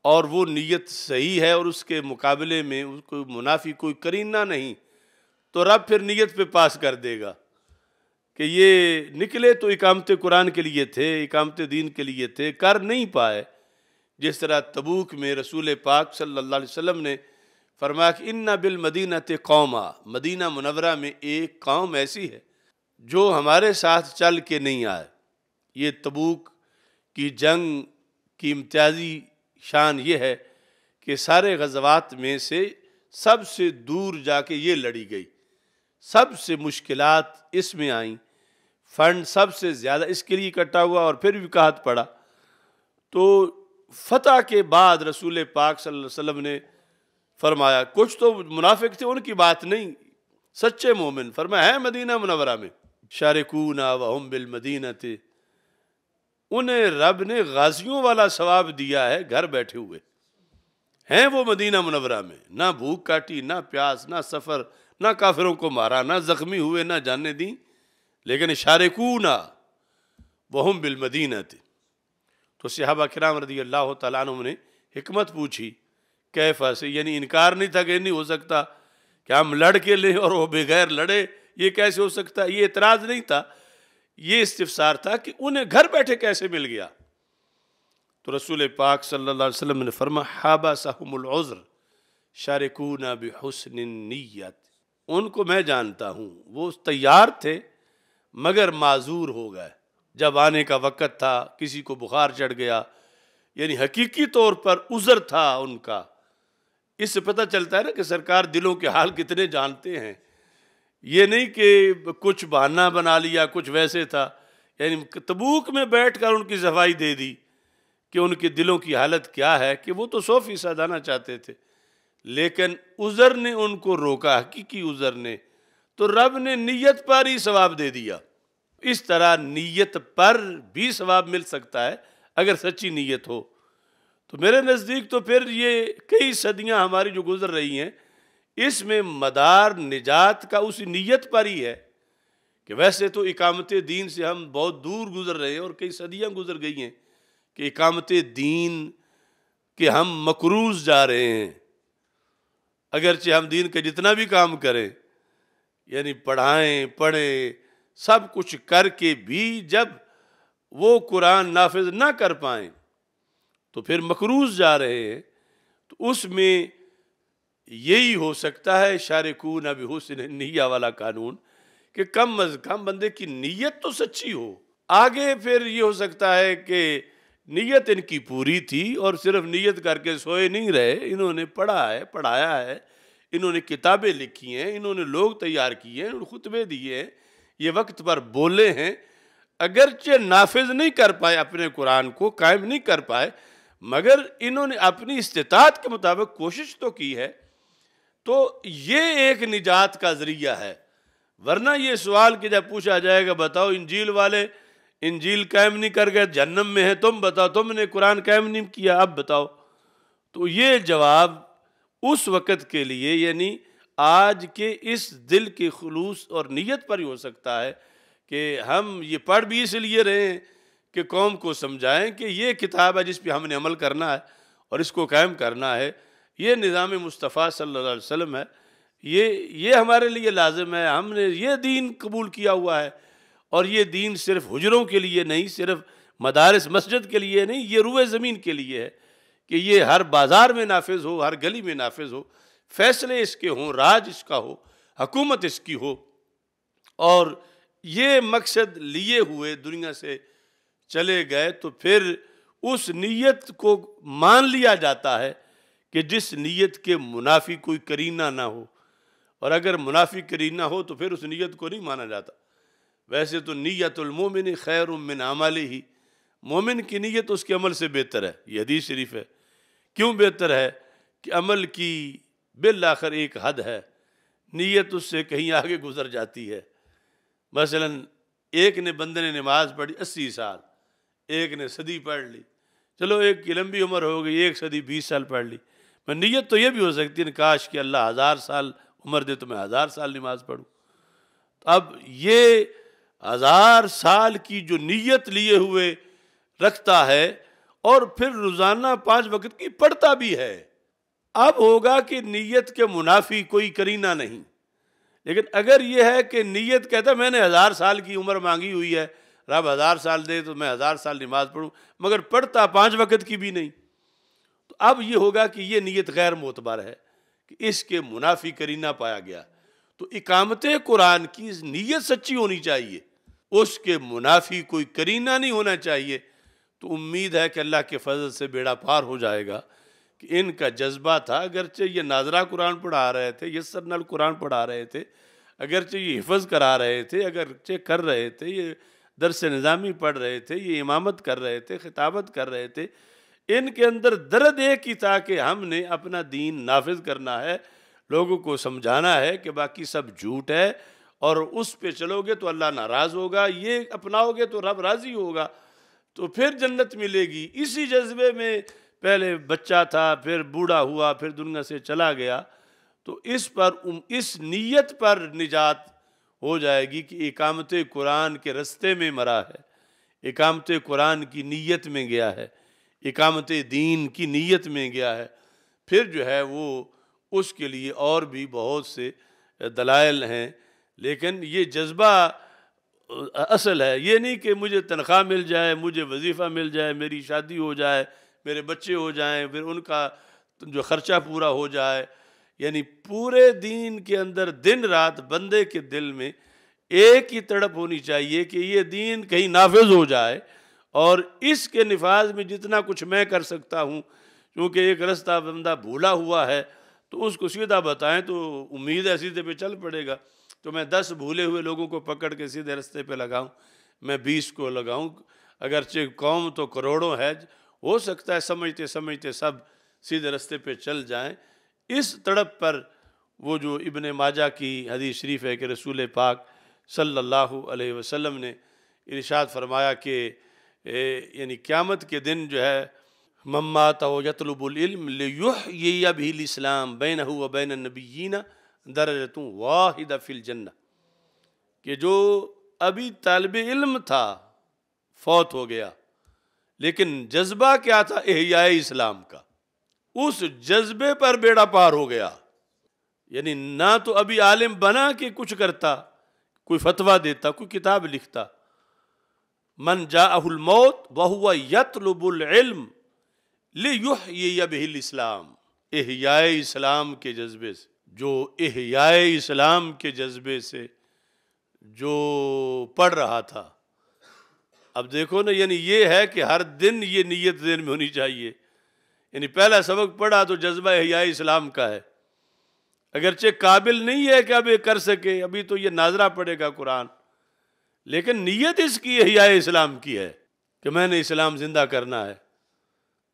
[SPEAKER 1] اور وہ نیت صحیح ہے اور اس کے مقابلے میں اس کو منافی کوئی کرینہ نہیں، تو رب پھر نیت پہ پاس کر دے گا کہ یہ نکلے تو اقامت قرآن کے لیے تھے، اقامت دین کے لیے تھے، کر نہیں پائے. جس طرح تبوک میں رسول پاک صلی اللہ علیہ وسلم نے فرمایا کہ اِنَّ بِالْمَدِینَةِ قَوْمًا، مدینہ منورہ میں ایک قوم ایسی ہے جو ہمارے ساتھ چل کے نہیں آئے. یہ تبوک کی جنگ کی امتیازی شان یہ ہے کہ سارے غزوات میں سے سب سے دور جا کے یہ لڑی گئی، سب سے مشکلات اس میں آئیں، فنڈ سب سے زیادہ اس کے لیے اکٹھا ہوا اور پھر بھی قحط پڑا. تو فتح کے بعد رسول پاک صلی اللہ علیہ وسلم نے فرمایا کچھ تو منافق تھے ان کی بات نہیں، سچے مومن فرمایا ہے مدینہ منورہ میں، شارکون وہم بالمدینۃ، انہیں رب نے غازیوں والا ثواب دیا ہے گھر بیٹھے ہوئے ہیں وہ مدینہ منورہ میں، نہ بھوک کاٹی، نہ پیاس، نہ سفر، نہ کافروں کو مارا، نہ زخمی ہوئے، نہ جانیں دیں، لیکن شارکون وہم بالمدینۃ۔ تو صحابہ کرام رضی اللہ تعالیٰ عنہ نے حکمت پوچھی، کیفا سے، یعنی انکار نہیں تھا کہ نہیں ہو سکتا کہ ہم لڑ کے لیں اور وہ بغیر لڑے، یہ کیسے ہو سکتا، یہ اعتراض نہیں تھا، یہ استفسار تھا کہ انہیں گھر بیٹھے کیسے مل گیا۔ تو رسول پاک صلی اللہ علیہ وسلم نے فرمایا حابسہم العذر شارکون بحسن النیت، ان کو میں جانتا ہوں وہ تیار تھے مگر معذور ہو گئے، جب آنے کا وقت تھا کسی کو بخار چڑھ گیا، یعنی حقیقی طور پر عذر تھا ان کا۔ اس سے پتہ چلتا ہے نا کہ سرکار دلوں کے حال کتنے جانتے ہیں، یہ نہیں کہ کچھ بہانہ بنا لیا، کچھ ویسے تھا، یعنی تبوک میں بیٹھ کر ان کی صفائی دے دی کہ ان کے دلوں کی حالت کیا ہے، کہ وہ تو 100% آنا چاہتے تھے لیکن عذر نے ان کو روکا، حقیقی عذر نے، تو رب نے نیت پر ہی ثواب دے دیا۔ اس طرح نیت پر بھی ثواب مل سکتا ہے اگر سچی نیت ہو۔ تو میرے نزدیک تو پھر یہ کئی صدیاں ہماری جو گزر رہی ہیں، اس میں مدار نجات کا اس نیت پر ہی ہے کہ ویسے تو اقامت دین سے ہم بہت دور گزر رہے ہیں اور کئی صدیاں گزر گئی ہیں کہ اقامت دین کے ہم مقروض جا رہے ہیں، اگرچہ ہم دین کا جتنا بھی کام کریں، یعنی پڑھائیں، پڑھیں، سب کچھ کر کے بھی جب وہ قرآن نافذ نہ کر پائیں تو پھر مقروض جا رہے ہیں۔ تو اس میں یہی ہو سکتا ہے شارکون بحسن النیہ والا قانون، کہ کم از کم بندے کی نیت تو سچی ہو۔ آگے پھر یہ ہو سکتا ہے کہ نیت ان کی پوری تھی اور صرف نیت کر کے سوئے نہیں رہے، انہوں نے پڑھا ہے، پڑھایا ہے، انہوں نے کتابیں لکھی ہیں، انہوں نے لوگ تیار کیے ہیں، خطبے دیے ہیں، یہ وقت پر بولے ہیں، اگرچہ نافذ نہیں کر پائے، اپنے قرآن کو قائم نہیں کر پائے، مگر انہوں نے اپنی استطاعت کے مطابق کوشش تو کی ہے۔ تو یہ ایک نجات کا ذریعہ ہے، ورنہ یہ سوال کہ جب پوچھا جائے گا بتاؤ انجیل والے انجیل قائم نہیں کر گئے جہنم میں ہے، تم بتاؤ تم نے قرآن قائم نہیں کیا، اب بتاؤ، تو یہ جواب اس وقت کے لیے، یعنی آج کے اس دل کے خلوص اور نیت پر ہی ہو سکتا ہے کہ ہم یہ پڑھ بھی اس لیے رہے ہیں کہ قوم کو سمجھائیں کہ یہ کتاب ہے جس پہ ہم نے عمل کرنا ہے اور اس کو قائم کرنا ہے، یہ نظام مصطفیٰ صلی اللہ علیہ وسلم ہے، یہ ہمارے لیے لازم ہے، ہم نے یہ دین قبول کیا ہوا ہے، اور یہ دین صرف حجروں کے لیے نہیں، صرف مدارس مسجد کے لیے نہیں، یہ روئے زمین کے لیے ہے کہ یہ ہر بازار میں نافذ ہو، ہر گلی میں نافذ ہو، فیصلے اس کے ہوں، راج اس کا ہو، حکومت اس کی ہو، اور یہ مقصد لیے ہوئے دنیا سے چلے گئے تو پھر اس نیت کو مان لیا جاتا ہے کہ جس نیت کے منافی کوئی کرینہ نہ ہو، اور اگر منافی کرینہ ہو تو پھر اس نیت کو نہیں مانا جاتا۔ ویسے تو نیت المومن خیر من عملہ، مومن کی نیت اس کے عمل سے بہتر ہے، یہ حدیث شریف ہے۔ کیوں بہتر ہے؟ کہ عمل کی بالآخر ایک حد ہے، نیت اس سے کہیں آگے گزر جاتی ہے۔ مثلا ایک نے بندے نے نماز پڑھی 80 سال، ایک نے صدی پڑھ لی، چلو ایک کی لمبی عمر ہو گئی، ایک صدی 20 سال پڑھ لی، میں نیت تو یہ بھی ہو سکتی ہے کاش کہ اللہ 1000 سال عمر دے تو میں 1000 سال نماز پڑھوں۔ اب یہ 1000 سال کی جو نیت لیے ہوئے رکھتا ہے اور پھر روزانہ 5 وقت کی پڑھتا بھی ہے، اب ہوگا کہ نیت کے منافی کوئی کرینہ نہیں۔ لیکن اگر یہ ہے کہ نیت کہتا ہے میں نے 1000 سال کی عمر مانگی ہوئی ہے، رب 1000 سال دے تو میں 1000 سال نماز پڑھوں، مگر پڑھتا 5 وقت کی بھی نہیں، تو اب یہ ہوگا کہ یہ نیت غیر معتبر ہے، کہ اس کے منافی کرینہ پایا گیا۔ تو اقامت قرآن کی نیت سچی ہونی چاہیے، اس کے منافی کوئی کرینہ نہیں ہونا چاہیے۔ تو امید ہے کہ اللہ کے فضل سے بیڑا پار ہو جائے گا کہ ان کا جذبہ تھا، اگرچہ یہ ناظرہ قرآن پڑھا رہے تھے، یسر نل قرآن پڑھا رہے تھے، اگرچہ یہ حفظ کرا رہے تھے، اگرچہ کر رہے تھے، یہ درس نظامی پڑھ رہے تھے، یہ امامت کر رہے تھے، خطابت کر رہے تھے، ان کے اندر درد ایک ہی تھا کہ ہم نے اپنا دین نافذ کرنا ہے، لوگوں کو سمجھانا ہے کہ باقی سب جھوٹ ہے، اور اس پہ چلو گے تو اللہ ناراض ہوگا، یہ اپناؤ گے تو رب راضی ہوگا، تو پھر جنت ملے گی۔ اسی جذبے میں پہلے بچہ تھا، پھر بوڑھا ہوا، پھر دنیا سے چلا گیا، تو اس نیت پر نجات ہو جائے گی کہ اقامت قرآن کے رستے میں مرا ہے، اقامت قرآن کی نیت میں گیا ہے، اقامت دین کی نیت میں گیا ہے، پھر جو ہے وہ اس کے لیے اور بھی بہت سے دلائل ہیں، لیکن یہ جذبہ اصل ہے۔ یہ نہیں کہ مجھے تنخواہ مل جائے، مجھے وظیفہ مل جائے، میری شادی ہو جائے، میرے بچے ہو جائیں، پھر ان کا جو خرچہ پورا ہو جائے، یعنی پورے دین کے اندر دن رات بندے کے دل میں ایک ہی تڑپ ہونی چاہیے کہ یہ دین کہیں نافذ ہو جائے، اور اس کے نفاذ میں جتنا کچھ میں کر سکتا ہوں، کیونکہ ایک رستہ بندہ بھولا ہوا ہے تو اس کو سیدھا بتائیں تو امید ہے سیدھے پہ چل پڑے گا، تو میں 10 بھولے ہوئے لوگوں کو پکڑ کے سیدھے رستے پہ لگاؤں، میں 20 کو لگاؤں، اگرچہ قوم تو کروڑوں ہے، ہو سکتا ہے سمجھتے سمجھتے سب سیدھے رستے پہ چل جائیں۔ اس تڑپ پر وہ جو ابن ماجہ کی حدیث شریف ہے کہ رسول پاک صلی اللہ علیہ وسلم نے ارشاد فرمایا کہ یعنی قیامت کے دن جو ہے من مات یطلب العلم لیحیی بہ الاسلام بینہ و بین النبیین درجۃ واحدہ فی الجنہ، کہ جو ابھی طالب علم تھا فوت ہو گیا، لیکن جذبہ کیا تھا احیاء اسلام کا، اس جذبے پر بیڑا پار ہو گیا، یعنی نہ تو ابھی عالم بنا کہ کچھ کرتا، کوئی فتویٰ دیتا، کوئی کتاب لکھتا، من جاءہ الموت وہو یطلب العلم لیحیی بہ الاسلام، احیاء اسلام کے جذبے سے، جو احیاء اسلام کے جذبے سے جو پڑھ رہا تھا۔ اب دیکھو نا، یعنی یہ ہے کہ ہر دن یہ نیت ذہن میں ہونی چاہیے، یعنی پہلا سبق پڑھا تو جذبہ احیاء اسلام کا ہے، اگرچہ قابل نہیں ہے کہ اب یہ کر سکے، ابھی تو یہ ناظرہ پڑھے گا قرآن، لیکن نیت اس کی احیاء اسلام کی ہے کہ میں نے اسلام زندہ کرنا ہے۔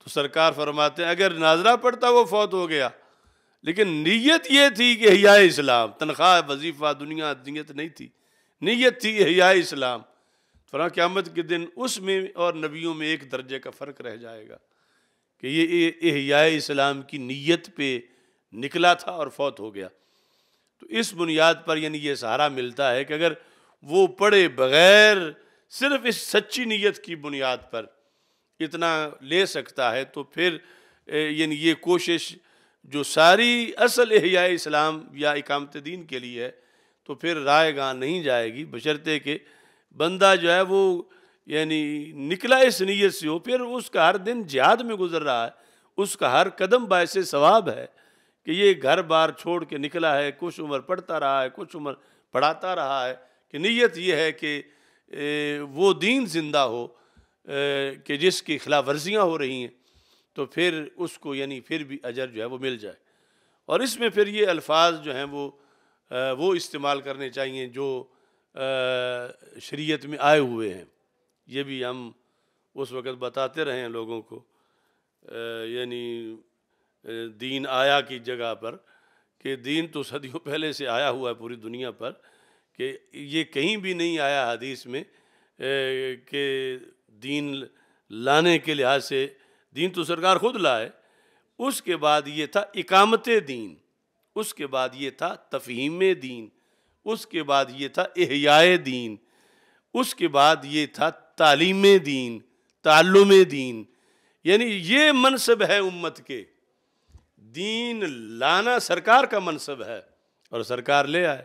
[SPEAKER 1] تو سرکار فرماتے ہیں اگر ناظرہ پڑھتا وہ فوت ہو گیا، لیکن نیت یہ تھی کہ احیاء اسلام، تنخواہ وظیفہ دنیا نیت نہیں تھی، نیت تھی احیاء اسلام۔ فرمایا قیامت کے دن اس میں اور نبیوں میں ایک درجے کا فرق رہ جائے گا کہ یہ احیاء اسلام کی نیت پہ نکلا تھا اور فوت ہو گیا۔ تو اس بنیاد پر یعنی یہ سہارا ملتا ہے کہ اگر وہ پڑھے بغیر صرف اس سچی نیت کی بنیاد پر اتنا لے سکتا ہے، تو پھر یعنی یہ کوشش جو ساری اصل احیاء اسلام یا اقامت دین کے لیے ہے تو پھر رائے گاہ نہیں جائے گی، بشرطے کہ بندہ جو ہے وہ یعنی نکلا اس نیت سے ہو، پھر اس کا ہر دن جہاد میں گزر رہا ہے، اس کا ہر قدم باعث ثواب ہے کہ یہ گھر بار چھوڑ کے نکلا ہے، کچھ عمر پڑھتا رہا ہے، کچھ عمر پڑھاتا رہا ہے، کہ نیت یہ ہے کہ وہ دین زندہ ہو کہ جس کی خلاف ورزیاں ہو رہی ہیں، تو پھر اس کو یعنی پھر بھی اجر جو ہے وہ مل جائے۔ اور اس میں پھر یہ الفاظ جو ہیں وہ استعمال کرنے چاہیے جو شریعت میں آئے ہوئے ہیں، یہ بھی ہم اس وقت بتاتے رہے ہیں لوگوں کو، یعنی دین آیا کی جگہ پر، کہ دین تو صدیوں پہلے سے آیا ہوا ہے پوری دنیا پر، کہ یہ کہیں بھی نہیں آیا حدیث میں کہ دین لانے کے لحاظ سے، دین تو سرکار خود لائے، اس کے بعد یہ تھا اقامت دین، اس کے بعد یہ تھا تفہیم دین، اس کے بعد یہ تھا احیاء دین، اس کے بعد یہ تھا تعلیم دین، تعلم دین، یعنی یہ منصب ہے امت کے، دین لانا سرکار کا منصب ہے اور سرکار لے آئے۔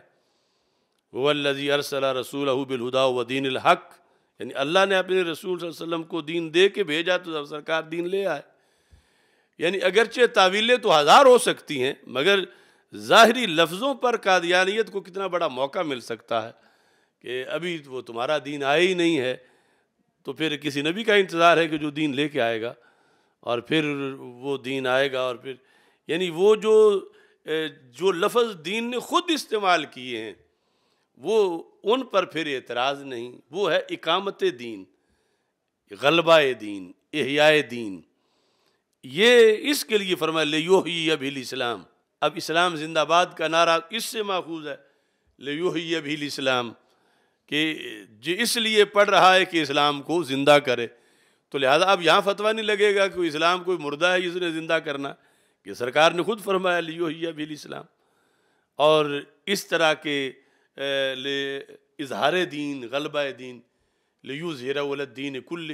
[SPEAKER 1] هو الذی ارسل رسولہ بالہدی ودین الحق، یعنی اللہ نے اپنے رسول صلی اللہ علیہ وسلم کو دین دے کے بھیجا تو سرکار دین لے آئے۔ یعنی اگرچہ تعویلیں تو ہزار ہو سکتی ہیں، مگر ظاہری لفظوں پر قادیانیت کو کتنا بڑا موقع مل سکتا ہے کہ ابھی وہ تمہارا دین آیا ہی نہیں ہے، تو پھر کسی نبی کا انتظار ہے کہ جو دین لے کے آئے گا، اور پھر وہ دین آئے گا، اور پھر یعنی وہ جو لفظ دین نے خود استعمال کیے ہیں وہ ان پر پھر اعتراض نہیں، وہ ہے اقامت دین، غلبہ دین، احیاء دین۔ یہ اس کے لیے فرمایا لیحیی بہ الاسلام. اب اسلام زندہ باد کا نعرہ اس سے ماخوذ ہے، لیحیی بہ الاسلام، کہ جو اس لیے پڑھ رہا ہے کہ اسلام کو زندہ کرے. تو لہذا اب یہاں فتویٰ نہیں لگے گا کہ اسلام کوئی مردہ ہے جس نے زندہ کرنا، کہ سرکار نے خود فرمایا لیحیی بہ الاسلام. اور اس طرح کے اظہار دین، غلبہ دین، لیظہرہ علی الدین کلہ.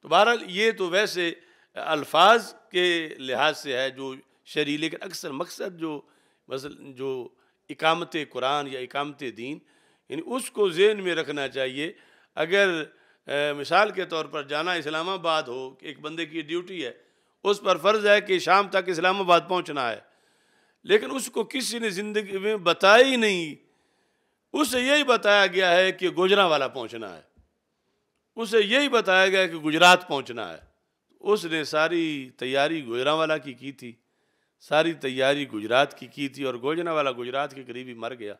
[SPEAKER 1] تو بہرحال یہ تو ویسے الفاظ کے لحاظ سے ہے جو شرعی، لیکن اکثر مقصد جو مثلا جو اقامت قرآن یا اقامت دین، یعنی اس کو ذہن میں رکھنا چاہیے. اگر مثال کے طور پر جانا اسلام آباد ہو، کہ ایک بندے کی ڈیوٹی ہے، اس پر فرض ہے کہ شام تک اسلام آباد پہنچنا ہے، لیکن اس کو کسی نے زندگی میں بتایا ہی نہیں. اسے یہی بتایا گیا ہے کہ گوجرانوالا پہنچنا ہے، اسے یہی بتایا گیا کہ گجرات پہنچنا ہے. اس نے ساری تیاری گوجرانوالا کی تھی، ساری تیاری گجرات کی تھی، اور گوجرانوالا گجرات کے قریب ہی مر گیا.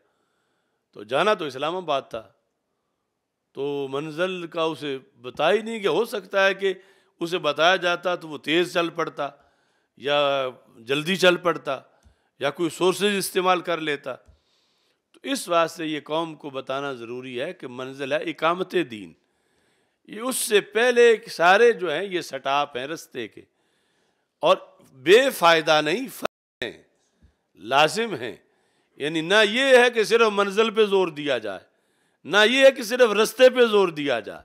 [SPEAKER 1] تو جانا تو اسلام آباد تھا، تو منزل کا اسے بتا ہی نہیں. کہ ہو سکتا ہے کہ اسے بتایا جاتا تو وہ تیز چل پڑتا، یا جلدی چل پڑتا، یا کوئی سورسز استعمال کر لیتا. تو اس واسطے یہ قوم کو بتانا ضروری ہے کہ منزل ہے اقامت دین. یہ اس سے پہلے سارے جو ہیں یہ سٹاپ ہیں رستے کے، اور بے فائدہ نہیں، فرض ہیں، لازم ہیں. یعنی نہ یہ ہے کہ صرف منزل پہ زور دیا جائے، نہ یہ ہے کہ صرف رستے پہ زور دیا جائے.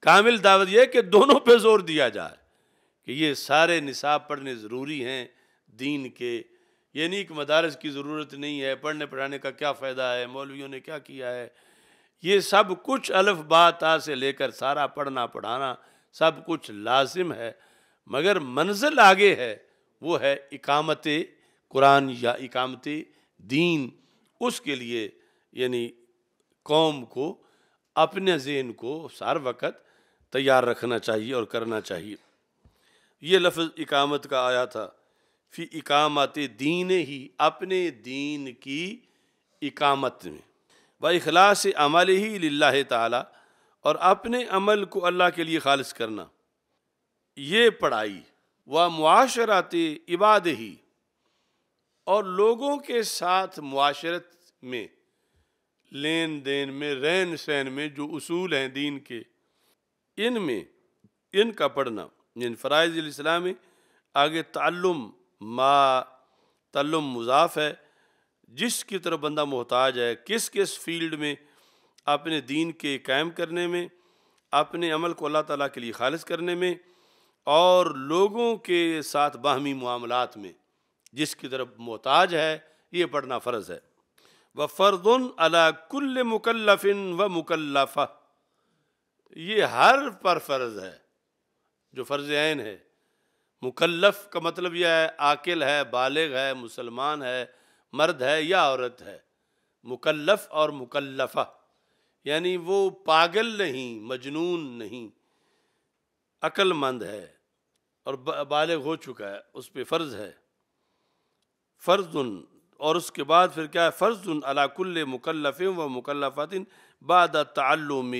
[SPEAKER 1] کامل دعوت یہ ہے کہ دونوں پہ زور دیا جائے، کہ یہ سارے نصاب پڑھنے ضروری ہیں دین کے. یہ نہیں کہ مدارس کی ضرورت نہیں ہے، پڑھنے پڑھانے کا کیا فائدہ ہے، مولویوں نے کیا کیا ہے. یہ سب کچھ الف با تا سے لے کر سارا پڑھنا پڑھانا سب کچھ لازم ہے، مگر منزل آگے ہے، وہ ہے اقامت قرآن یا اقامت دین. اس کے لیے یعنی قوم کو اپنے ذہن کو ہر وقت تیار رکھنا چاہیے اور کرنا چاہیے. یہ لفظ اقامت کا آیا تھا، فی اقامت دین ہی، اپنے دین کی اقامت میں، وَإِخْلَاصِ عَمَلِهِ لِلَّهِ تعالی، اور اپنے عمل کو اللہ کے لیے خالص کرنا. یہ پڑھائی وَمُعَاشَرَةِ عِبَادِهِ، اور لوگوں کے ساتھ معاشرت میں، لین دین میں، رہن سہن میں جو اصول ہیں دین کے، ان میں ان کا پڑھنا. یعنی فرائض الاسلام میں آگے تعلم، تعلم مضاف ہے، جس کی طرف بندہ محتاج ہے، کس کس فیلڈ میں، اپنے دین کے قائم کرنے میں، اپنے عمل کو اللہ تعالیٰ کے لیے خالص کرنے میں، اور لوگوں کے ساتھ باہمی معاملات میں جس کی طرف محتاج ہے، یہ پڑھنا فرض ہے. وَفَرْضٌ عَلَى كُلِّ مُكَلَّفٍ وَمُكَلَّفَةٍ، یہ ہر پر فرض ہے جو فرض عین ہے. مکلف کا مطلب یہ ہے عاقل ہے، بالغ ہے، مسلمان ہے، مرد ہے یا عورت ہے. مکلف اور مکلفہ یعنی وہ پاگل نہیں، مجنون نہیں، عقل مند ہے اور بالغ ہو چکا ہے، اس پہ فرض ہے. فرض، اور اس کے بعد پھر کیا ہے، فرض علی کل مکلف و مکلفات بعد تعلمہ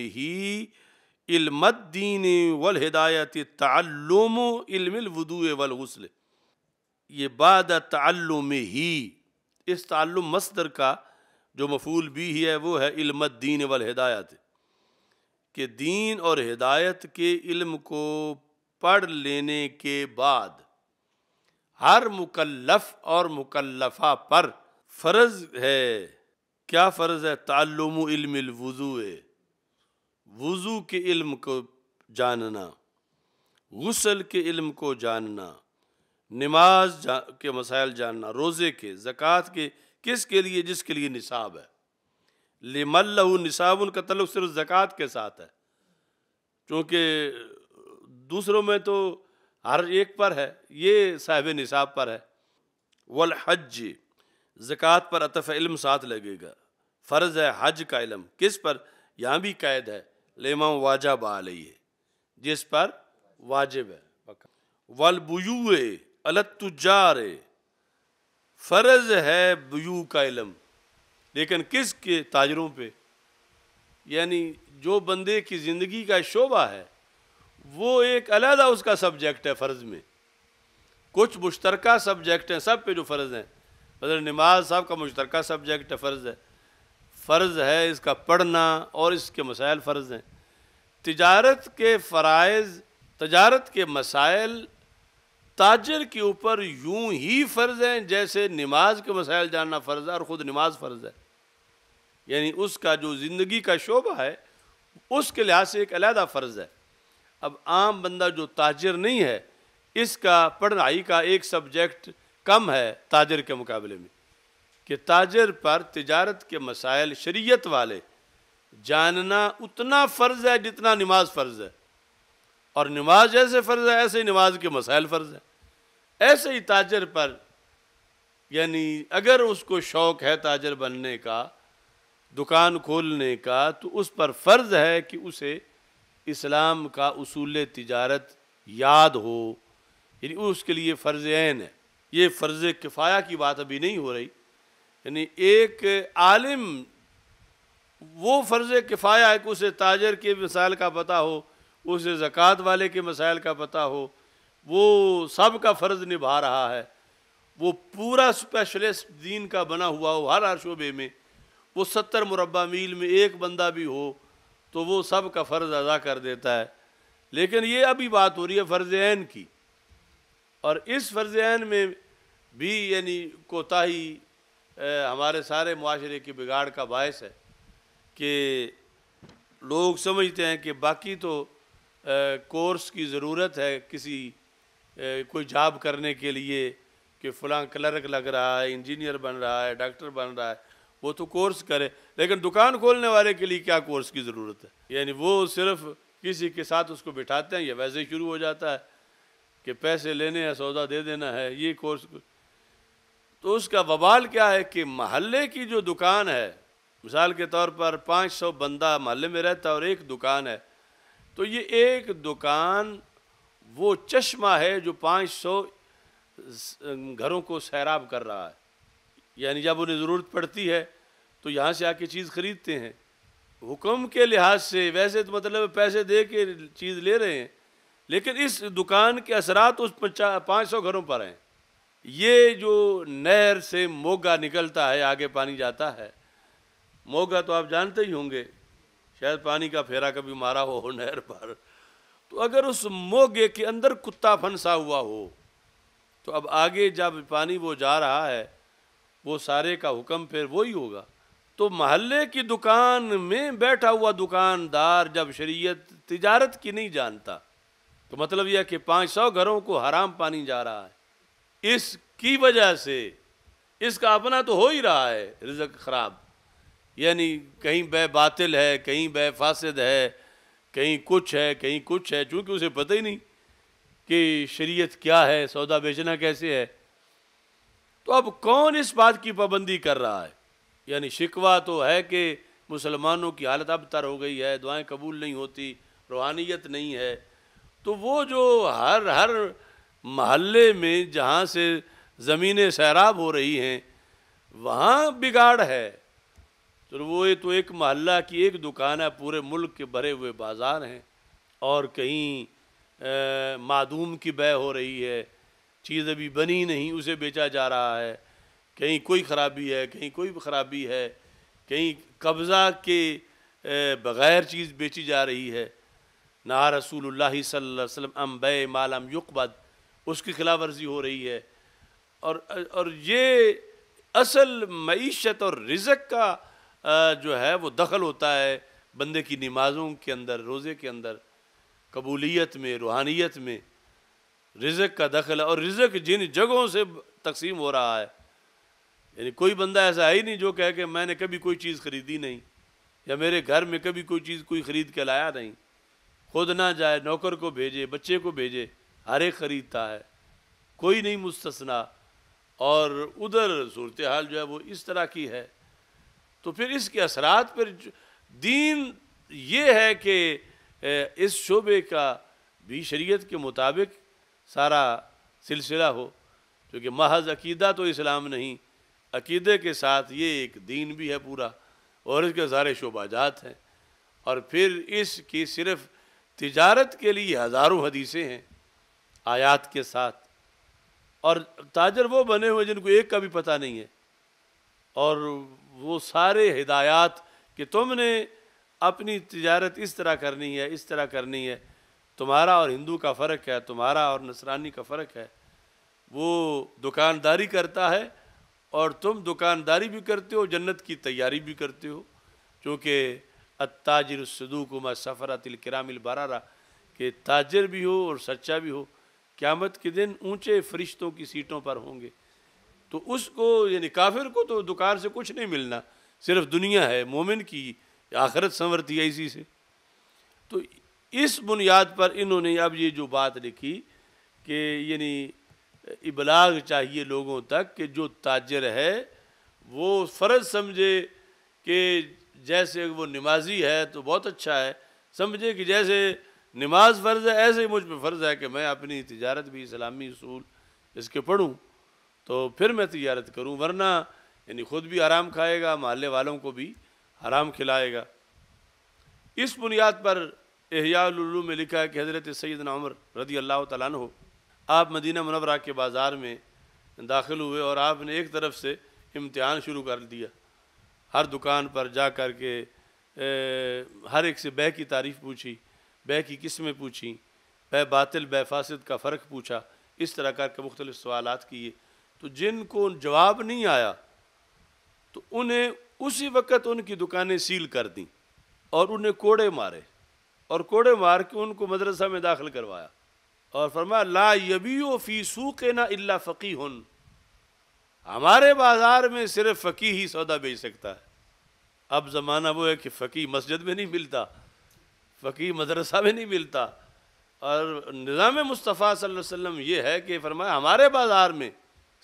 [SPEAKER 1] علم الدین والہدایت تعلم علم الوضوء والغسل. یہ بعد تعلمہ، اس تعلم مصدر کا جو مفعول بھی ہے وہ ہے علم الدین والہدایت، کہ دین اور ہدایت کے علم کو پڑھ لینے کے بعد ہر مکلف اور مکلفہ پر فرض ہے. کیا فرض ہے؟ تعلم علم الوضوء، وضو کے علم کو جاننا، غسل کے علم کو جاننا، نماز کے مسائل جاننا، روزے کے، زکوٰۃ کے. کس کے لیے؟ جس کے لیے نصاب ہے. لمن لہ نصاب کا تعلق صرف زکوٰۃ کے ساتھ ہے، چونکہ دوسروں میں تو ہر ایک پر ہے، یہ صاحب نصاب پر ہے. والحج، زکوٰۃ پر عطف علم ساتھ لگے گا. فرض ہے حج کا علم، کس پر؟ یہاں بھی قید ہے، لمن واجب علیہ، جس پر واجب ہے. والبیوع علی التجار، فرض ہے بیوع کا علم، لیکن کس کے؟ تاجروں پہ. یعنی جو بندے کی زندگی کا شعبہ ہے وہ ایک علیحدہ اس کا سبجیکٹ ہے فرض میں، کچھ مشترکہ سبجیکٹ ہیں سب پہ جو فرض ہیں، مثلا نماز سب کا مشترکہ سبجیکٹ ہے، فرض ہے اس کا پڑھنا اور اس کے مسائل فرض ہیں۔ تجارت کے فرائض، تجارت کے مسائل تاجر کے اوپر یوں ہی فرض ہیں جیسے نماز کے مسائل جاننا فرض ہے اور خود نماز فرض ہے، یعنی اس کا جو زندگی کا شعبہ ہے اس کے لحاظ سے ایک علیحدہ فرض ہے۔ اب عام بندہ جو تاجر نہیں ہے، اس کا پڑھائی کا ایک سبجیکٹ کم ہے تاجر کے مقابلے میں، کہ تاجر پر تجارت کے مسائل شریعت والے جاننا اتنا فرض ہے جتنا نماز فرض ہے، اور نماز جیسے فرض ہے ایسے ہی نماز کے مسائل فرض ہے۔ ایسے ہی تاجر پر، یعنی اگر اس کو شوق ہے تاجر بننے کا، دکان کھولنے کا، تو اس پر فرض ہے کہ اسے اسلام کا اصول تجارت یاد ہو، یعنی اس کے لیے فرض عین ہے۔ یہ فرض کفایہ کی بات ابھی نہیں ہو رہی، یعنی ایک عالم وہ فرض کفایہ ہے کہ اسے تاجر کے مسائل کا پتہ ہو، اسے زکوٰۃ والے کے مسائل کا پتہ ہو، وہ سب کا فرض نبھا رہا ہے، وہ پورا اسپیشلسٹ دین کا بنا ہوا ہو ہر شعبے میں، وہ 70 مربع میل میں ایک بندہ بھی ہو تو وہ سب کا فرض ادا کر دیتا ہے۔ لیکن یہ ابھی بات ہو رہی ہے فرض عین کی، اور اس فرض عین میں بھی یعنی کوتاہی ہمارے سارے معاشرے کی بگاڑ کا باعث ہے کہ لوگ سمجھتے ہیں کہ باقی تو کورس کی ضرورت ہے کسی کوئی جاب کرنے کے لیے، کہ فلاں کلرک لگ رہا ہے، انجینئر بن رہا ہے، ڈاکٹر بن رہا ہے، وہ تو کورس کرے، لیکن دکان کھولنے والے کے لیے کیا کورس کی ضرورت ہے؟ یعنی وہ صرف کسی کے ساتھ اس کو بٹھاتے ہیں، یہ ویسے ہی شروع ہو جاتا ہے کہ پیسے لینے ہیں، سودا دے دینا ہے، یہ کورس۔ تو اس کا وبال کیا ہے کہ محلے کی جو دکان ہے، مثال کے طور پر 500 بندہ محلے میں رہتا ہے اور ایک دکان ہے، تو یہ ایک دکان وہ چشمہ ہے جو 500 گھروں کو سیراب کر رہا ہے، یعنی جب انہیں ضرورت پڑتی ہے تو یہاں سے آ کے چیز خریدتے ہیں۔ حکم کے لحاظ سے ویسے تو مطلب پیسے دے کے چیز لے رہے ہیں، لیکن اس دکان کے اثرات اس 500 گھروں پر ہیں۔ یہ جو نہر سے موگا نکلتا ہے، آگے پانی جاتا ہے، موگا تو آپ جانتے ہی ہوں گے، شاید پانی کا پھیرا کبھی مارا ہو نہر پر، تو اگر اس موگے کے اندر کتا پھنسا ہوا ہو تو اب آگے جب پانی وہ جا رہا ہے وہ سارے کا حکم پھر وہی ہوگا۔ تو محلے کی دکان میں بیٹھا ہوا دکاندار جب شریعت تجارت کی نہیں جانتا تو مطلب یہ کہ 500 گھروں کو حرام پانی جا رہا ہے، اس کی وجہ سے اس کا اپنا تو ہو ہی رہا ہے رزق خراب، یعنی کہیں بے باطل ہے، کہیں بے فاسد ہے، کہیں کچھ ہے، کہیں کچھ ہے، چونکہ اسے پتہ ہی نہیں کہ شریعت کیا ہے، سودا بیچنا کیسے ہے۔ تو اب کون اس بات کی پابندی کر رہا ہے؟ یعنی شکوہ تو ہے کہ مسلمانوں کی حالت ابتر ہو گئی ہے، دعائیں قبول نہیں ہوتی، روحانیت نہیں ہے، تو وہ جو ہر محلے میں جہاں سے زمینیں سیراب ہو رہی ہیں وہاں بگاڑ ہے، تو وہ تو ایک محلہ کی ایک دکان ہے، پورے ملک کے بھرے ہوئے بازار ہیں، اور کہیں معدوم کی بے ہو رہی ہے، چیز ابھی بنی نہیں اسے بیچا جا رہا ہے، کہیں کوئی خرابی ہے، کہیں کوئی خرابی ہے، کہیں قبضہ کے بغیر چیز بیچی جا رہی ہے۔ نہا رسول اللہ صلی اللہ علیہ وسلم ام بے ما لم یقبض، اس کی خلاف ورزی ہو رہی ہے، اور یہ اصل معیشت اور رزق کا جو ہے وہ دخل ہوتا ہے بندے کی نمازوں کے اندر، روزے کے اندر، قبولیت میں، روحانیت میں رزق کا دخل ہے، اور رزق جن جگہوں سے تقسیم ہو رہا ہے، یعنی کوئی بندہ ایسا ہے ہی نہیں جو کہے کہ میں نے کبھی کوئی چیز خریدی نہیں، یا میرے گھر میں کبھی کوئی چیز کوئی خرید کے لایا نہیں، خود نہ جائے، نوکر کو بھیجے، بچے کو بھیجے، ہر ایک خریدتا ہے، کوئی نہیں مستثنا، اور ادھر صورتحال جو ہے وہ اس طرح کی ہے۔ تو پھر اس کے اثرات پر دین یہ ہے کہ اس شعبے کا بھی شریعت کے مطابق سارا سلسلہ ہو، کیونکہ محض عقیدہ تو اسلام نہیں، عقیدے کے ساتھ یہ ایک دین بھی ہے پورا، اور اس کے سارے شعبہ جات ہیں، اور پھر اس کی صرف تجارت کے لیے ہزاروں حدیثیں ہیں آیات کے ساتھ، اور تاجر وہ بنے ہوئے جن کو ایک کا بھی پتہ نہیں ہے، اور وہ سارے ہدایات کہ تم نے اپنی تجارت اس طرح کرنی ہے، اس طرح کرنی ہے، تمہارا اور ہندو کا فرق ہے، تمہارا اور نصرانی کا فرق ہے، وہ دکانداری کرتا ہے اور تم دکانداری بھی کرتے ہو، جنت کی تیاری بھی کرتے ہو، چونکہ التاجر الصدوق مع السفرۃ الکرام البررہ، کہ تاجر بھی ہو اور سچا بھی ہو، قیامت کے دن اونچے فرشتوں کی سیٹوں پر ہوں گے۔ تو اس کو یعنی کافر کو تو دکان سے کچھ نہیں ملنا، صرف دنیا ہے، مومن کی آخرت سنورتی ہے اسی سے۔ تو اس بنیاد پر انہوں نے اب یہ جو بات لکھی کہ یعنی ابلاغ چاہیے لوگوں تک کہ جو تاجر ہے وہ فرض سمجھے کہ جیسے وہ نمازی ہے تو بہت اچھا ہے، سمجھے کہ جیسے نماز فرض ہے ایسے ہی مجھ پہ فرض ہے کہ میں اپنی تجارت بھی اسلامی اصول اس کے پڑھوں تو پھر میں تجارت کروں، ورنہ یعنی خود بھی حرام کھائے گا، محلے والوں کو بھی حرام کھلائے گا۔ اس بنیاد پر احیاء العلوم میں لکھا ہے کہ حضرت سیدنا عمر رضی اللہ تعالیٰ عنہ آپ مدینہ منورہ کے بازار میں داخل ہوئے اور آپ نے ایک طرف سے امتحان شروع کر دیا، ہر دکان پر جا کر کے ہر ایک سے بے کی تعریف پوچھی، بے کی قسمیں پوچھیں، بے باطل بے فاسد کا فرق پوچھا، اس طرح کر کے مختلف سوالات کیے۔ تو جن کو جواب نہیں آیا تو انہیں اسی وقت ان کی دکانیں سیل کر دیں اور انہیں کوڑے مارے، اور کوڑے مار کے ان کو مدرسہ میں داخل کروایا، اور فرمایا لا یبیع فی سوقنا الا فقیہ، ہمارے بازار میں صرف فقیہ ہی سودا بیچ سکتا ہے۔ اب زمانہ وہ ہے کہ فقیہ مسجد میں نہیں ملتا، فقیہ مدرسہ میں نہیں ملتا، اور نظام مصطفیٰ صلی اللہ علیہ وسلم یہ ہے کہ فرمایا ہمارے بازار میں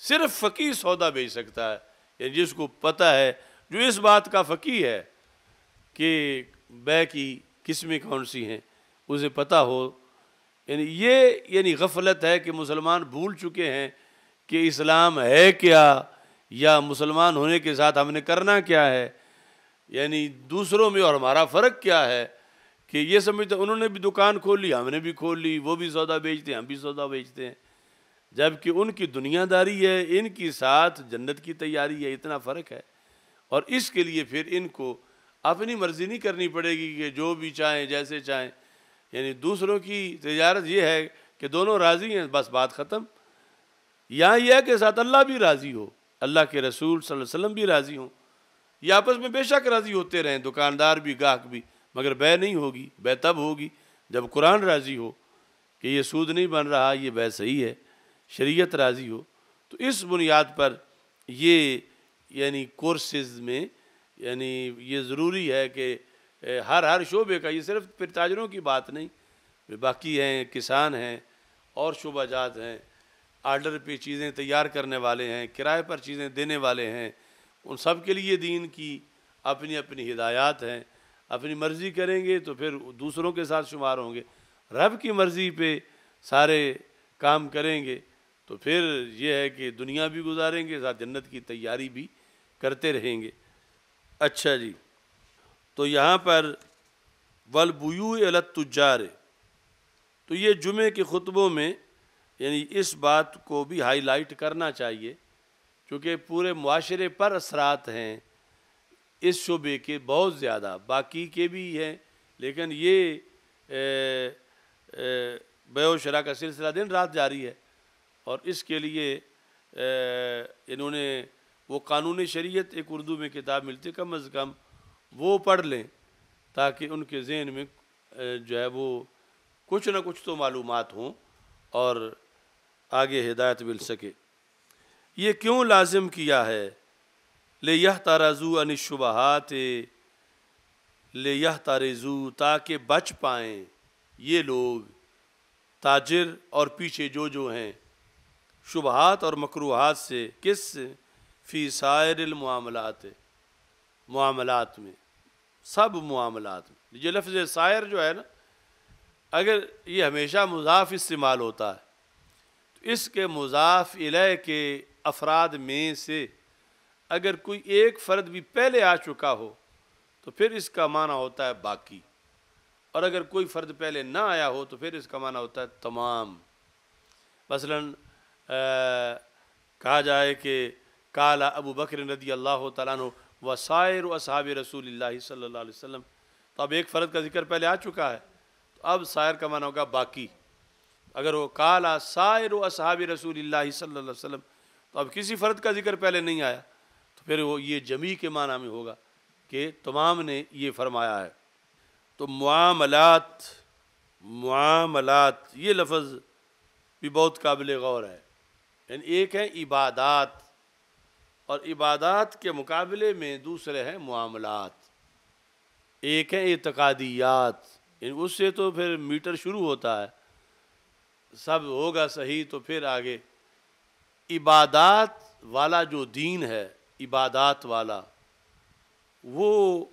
[SPEAKER 1] صرف فقیہ سودا بیچ سکتا ہے، یعنی جس کو پتہ ہے، جو اس بات کا فقیہ ہے کہ بے کی قسمیں کون سی ہیں، اسے پتہ ہو۔ یعنی یہ یعنی غفلت ہے کہ مسلمان بھول چکے ہیں کہ اسلام ہے کیا، یا مسلمان ہونے کے ساتھ ہم نے کرنا کیا ہے، یعنی دوسروں میں اور ہمارا فرق کیا ہے، کہ یہ سمجھتے انہوں نے بھی دکان کھول لی، ہم نے بھی کھول لی، وہ بھی سودا بیچتے ہیں، ہم بھی سودا بیچتے ہیں، جبکہ ان کی دنیا داری ہے، ان کی ساتھ جنت کی تیاری ہے، اتنا فرق ہے۔ اور اس کے لیے پھر ان کو اپنی مرضی نہیں کرنی پڑے گی کہ جو بھی چاہیں جیسے چاہیں، یعنی دوسروں کی تجارت یہ ہے کہ دونوں راضی ہیں، بس بات ختم۔ یہاں یہ ہے کہ ساتھ اللہ بھی راضی ہو، اللہ کے رسول صلی اللہ علیہ وسلم بھی راضی ہوں، یہ آپس میں بے شک راضی ہوتے رہیں، دکاندار بھی گاہک بھی، مگر بے نہیں ہوگی، بے تب ہوگی جب قرآن راضی ہو کہ یہ سود نہیں بن رہا، یہ بے صحیح ہے، شریعت راضی ہو۔ تو اس بنیاد پر یہ یعنی کورسز میں یعنی یہ ضروری ہے کہ ہر شعبے کا، یہ صرف پھر تاجروں کی بات نہیں، باقی ہیں، کسان ہیں، اور شعبہ جات ہیں، آرڈر پہ چیزیں تیار کرنے والے ہیں، کرائے پر چیزیں دینے والے ہیں، ان سب کے لیے دین کی اپنی اپنی ہدایات ہیں۔ اپنی مرضی کریں گے تو پھر دوسروں کے ساتھ شمار ہوں گے، رب کی مرضی پہ سارے کام کریں گے تو پھر یہ ہے کہ دنیا بھی گزاریں گے، ساتھ جنت کی تیاری بھی کرتے رہیں گے۔ اچھا جی، تو یہاں پر والبیوع علی التجار، تو یہ جمعے کے خطبوں میں یعنی اس بات کو بھی ہائی لائٹ کرنا چاہیے، کیونکہ پورے معاشرے پر اثرات ہیں اس شعبے کے بہت زیادہ، باقی کے بھی ہیں، لیکن یہ بیع و شراء کا سلسلہ دن رات جاری ہے، اور اس کے لیے انہوں نے وہ قانون شریعت ایک اردو میں کتاب ملتی، کم از کم وہ پڑھ لیں تاکہ ان کے ذہن میں جو ہے وہ کچھ نہ کچھ تو معلومات ہوں اور آگے ہدایت مل سکے۔ یہ کیوں لازم کیا ہے؟ لِیَحْتَرَزُوا عَنِ الشُّبُہَاتِ، لِیَحْتَرِزُوا، تاکہ بچ پائیں یہ لوگ تاجر اور پیچھے جو ہیں شبہات اور مکروہات سے، کس فی سائر المعاملات، معاملات میں، سب معاملات میں۔ یہ لفظ سائر جو ہے نا، اگر یہ ہمیشہ مضاف استعمال ہوتا ہے تو اس کے مضاف الیہ کے افراد میں سے اگر کوئی ایک فرد بھی پہلے آ چکا ہو تو پھر اس کا معنی ہوتا ہے باقی، اور اگر کوئی فرد پہلے نہ آیا ہو تو پھر اس کا معنی ہوتا ہے تمام۔ مثلا کہا جائے کہ قال ابو بکر رضی اللہ تعالیٰ عنہ وسائر اصحاب رسول اللہ صلی اللہ علیہ وسلم، تو اب ایک فرد کا ذکر پہلے آ چکا ہے، تو اب سائر کا معنی ہوگا باقی۔ اگر وہ قال سائر اصحاب رسول اللہ صلی اللہ علیہ وسلم، تو اب کسی فرد کا ذکر پہلے نہیں آیا، تو پھر وہ یہ جمیع کے معنی میں ہوگا کہ تمام نے یہ فرمایا ہے۔ تو معاملات یہ لفظ بھی بہت قابل غور ہے، یعنی ایک ہے عبادات، اور عبادات کے مقابلے میں دوسرے ہیں معاملات، ایک ہے اعتقادیات، یعنی اس سے تو پھر میٹر شروع ہوتا ہے، سب ہوگا صحیح تو پھر آگے۔ عبادات والا جو دین ہے، عبادات والا، وہ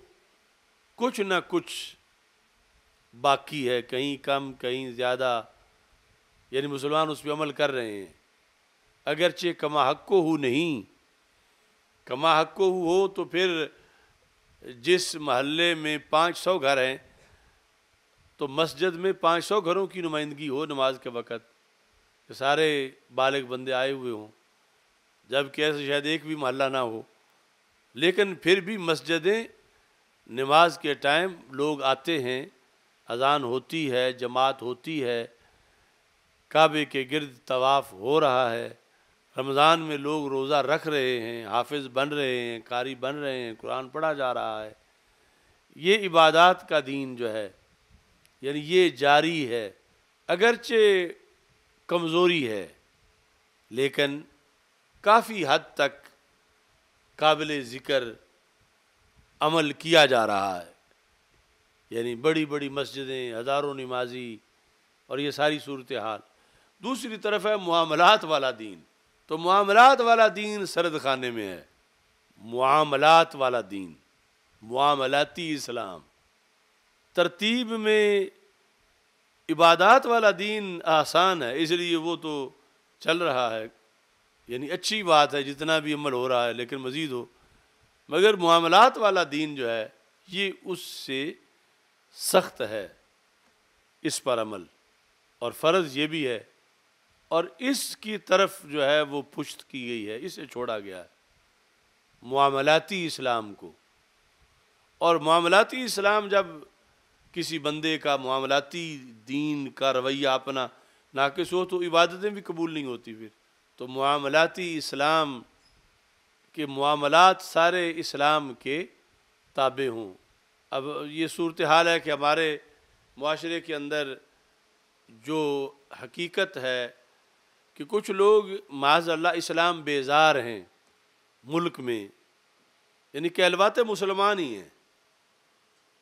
[SPEAKER 1] کچھ نہ کچھ باقی ہے، کہیں کم کہیں زیادہ، یعنی مسلمان اس پہ عمل کر رہے ہیں، اگرچہ کما حق کو ہو نہیں، کما حق کو ہو تو پھر جس محلے میں 500 گھر ہیں تو مسجد میں 500 گھروں کی نمائندگی ہو نماز کے وقت، کہ سارے بالغ بندے آئے ہوئے ہوں، جبکہ ایسے شاید ایک بھی محلہ نہ ہو، لیکن پھر بھی مسجدیں نماز کے ٹائم لوگ آتے ہیں، اذان ہوتی ہے، جماعت ہوتی ہے، کعبے کے گرد طواف ہو رہا ہے، رمضان میں لوگ روزہ رکھ رہے ہیں، حافظ بن رہے ہیں، قاری بن رہے ہیں، قرآن پڑھا جا رہا ہے۔ یہ عبادات کا دین جو ہے، یعنی یہ جاری ہے، اگرچہ کمزوری ہے لیکن کافی حد تک قابل ذکر عمل کیا جا رہا ہے، یعنی بڑی بڑی مسجدیں، ہزاروں نمازی، اور یہ ساری صورتحال۔ دوسری طرف ہے معاملات والا دین، تو معاملات والا دین سرد خانے میں ہے، معاملات والا دین، معاملاتی اسلام۔ ترتیب میں عبادات والا دین آسان ہے، اس لیے وہ تو چل رہا ہے، یعنی اچھی بات ہے جتنا بھی عمل ہو رہا ہے، لیکن مزید ہو۔ مگر معاملات والا دین جو ہے یہ اس سے سخت ہے، اس پر عمل، اور فرض یہ بھی ہے، اور اس کی طرف جو ہے وہ پشت کی گئی ہے، اسے چھوڑا گیا ہے معاملاتی اسلام کو۔ اور معاملاتی اسلام جب کسی بندے کا معاملاتی دین کا رویہ اپنا ناقص ہو تو عبادتیں بھی قبول نہیں ہوتی پھر۔ تو معاملاتی اسلام کے معاملات سارے اسلام کے تابع ہوں۔ اب یہ صورتحال ہے کہ ہمارے معاشرے کے اندر جو حقیقت ہے کہ کچھ لوگ معاذ اللہ اسلام بیزار ہیں ملک میں، یعنی کہلواتے مسلمان ہی ہیں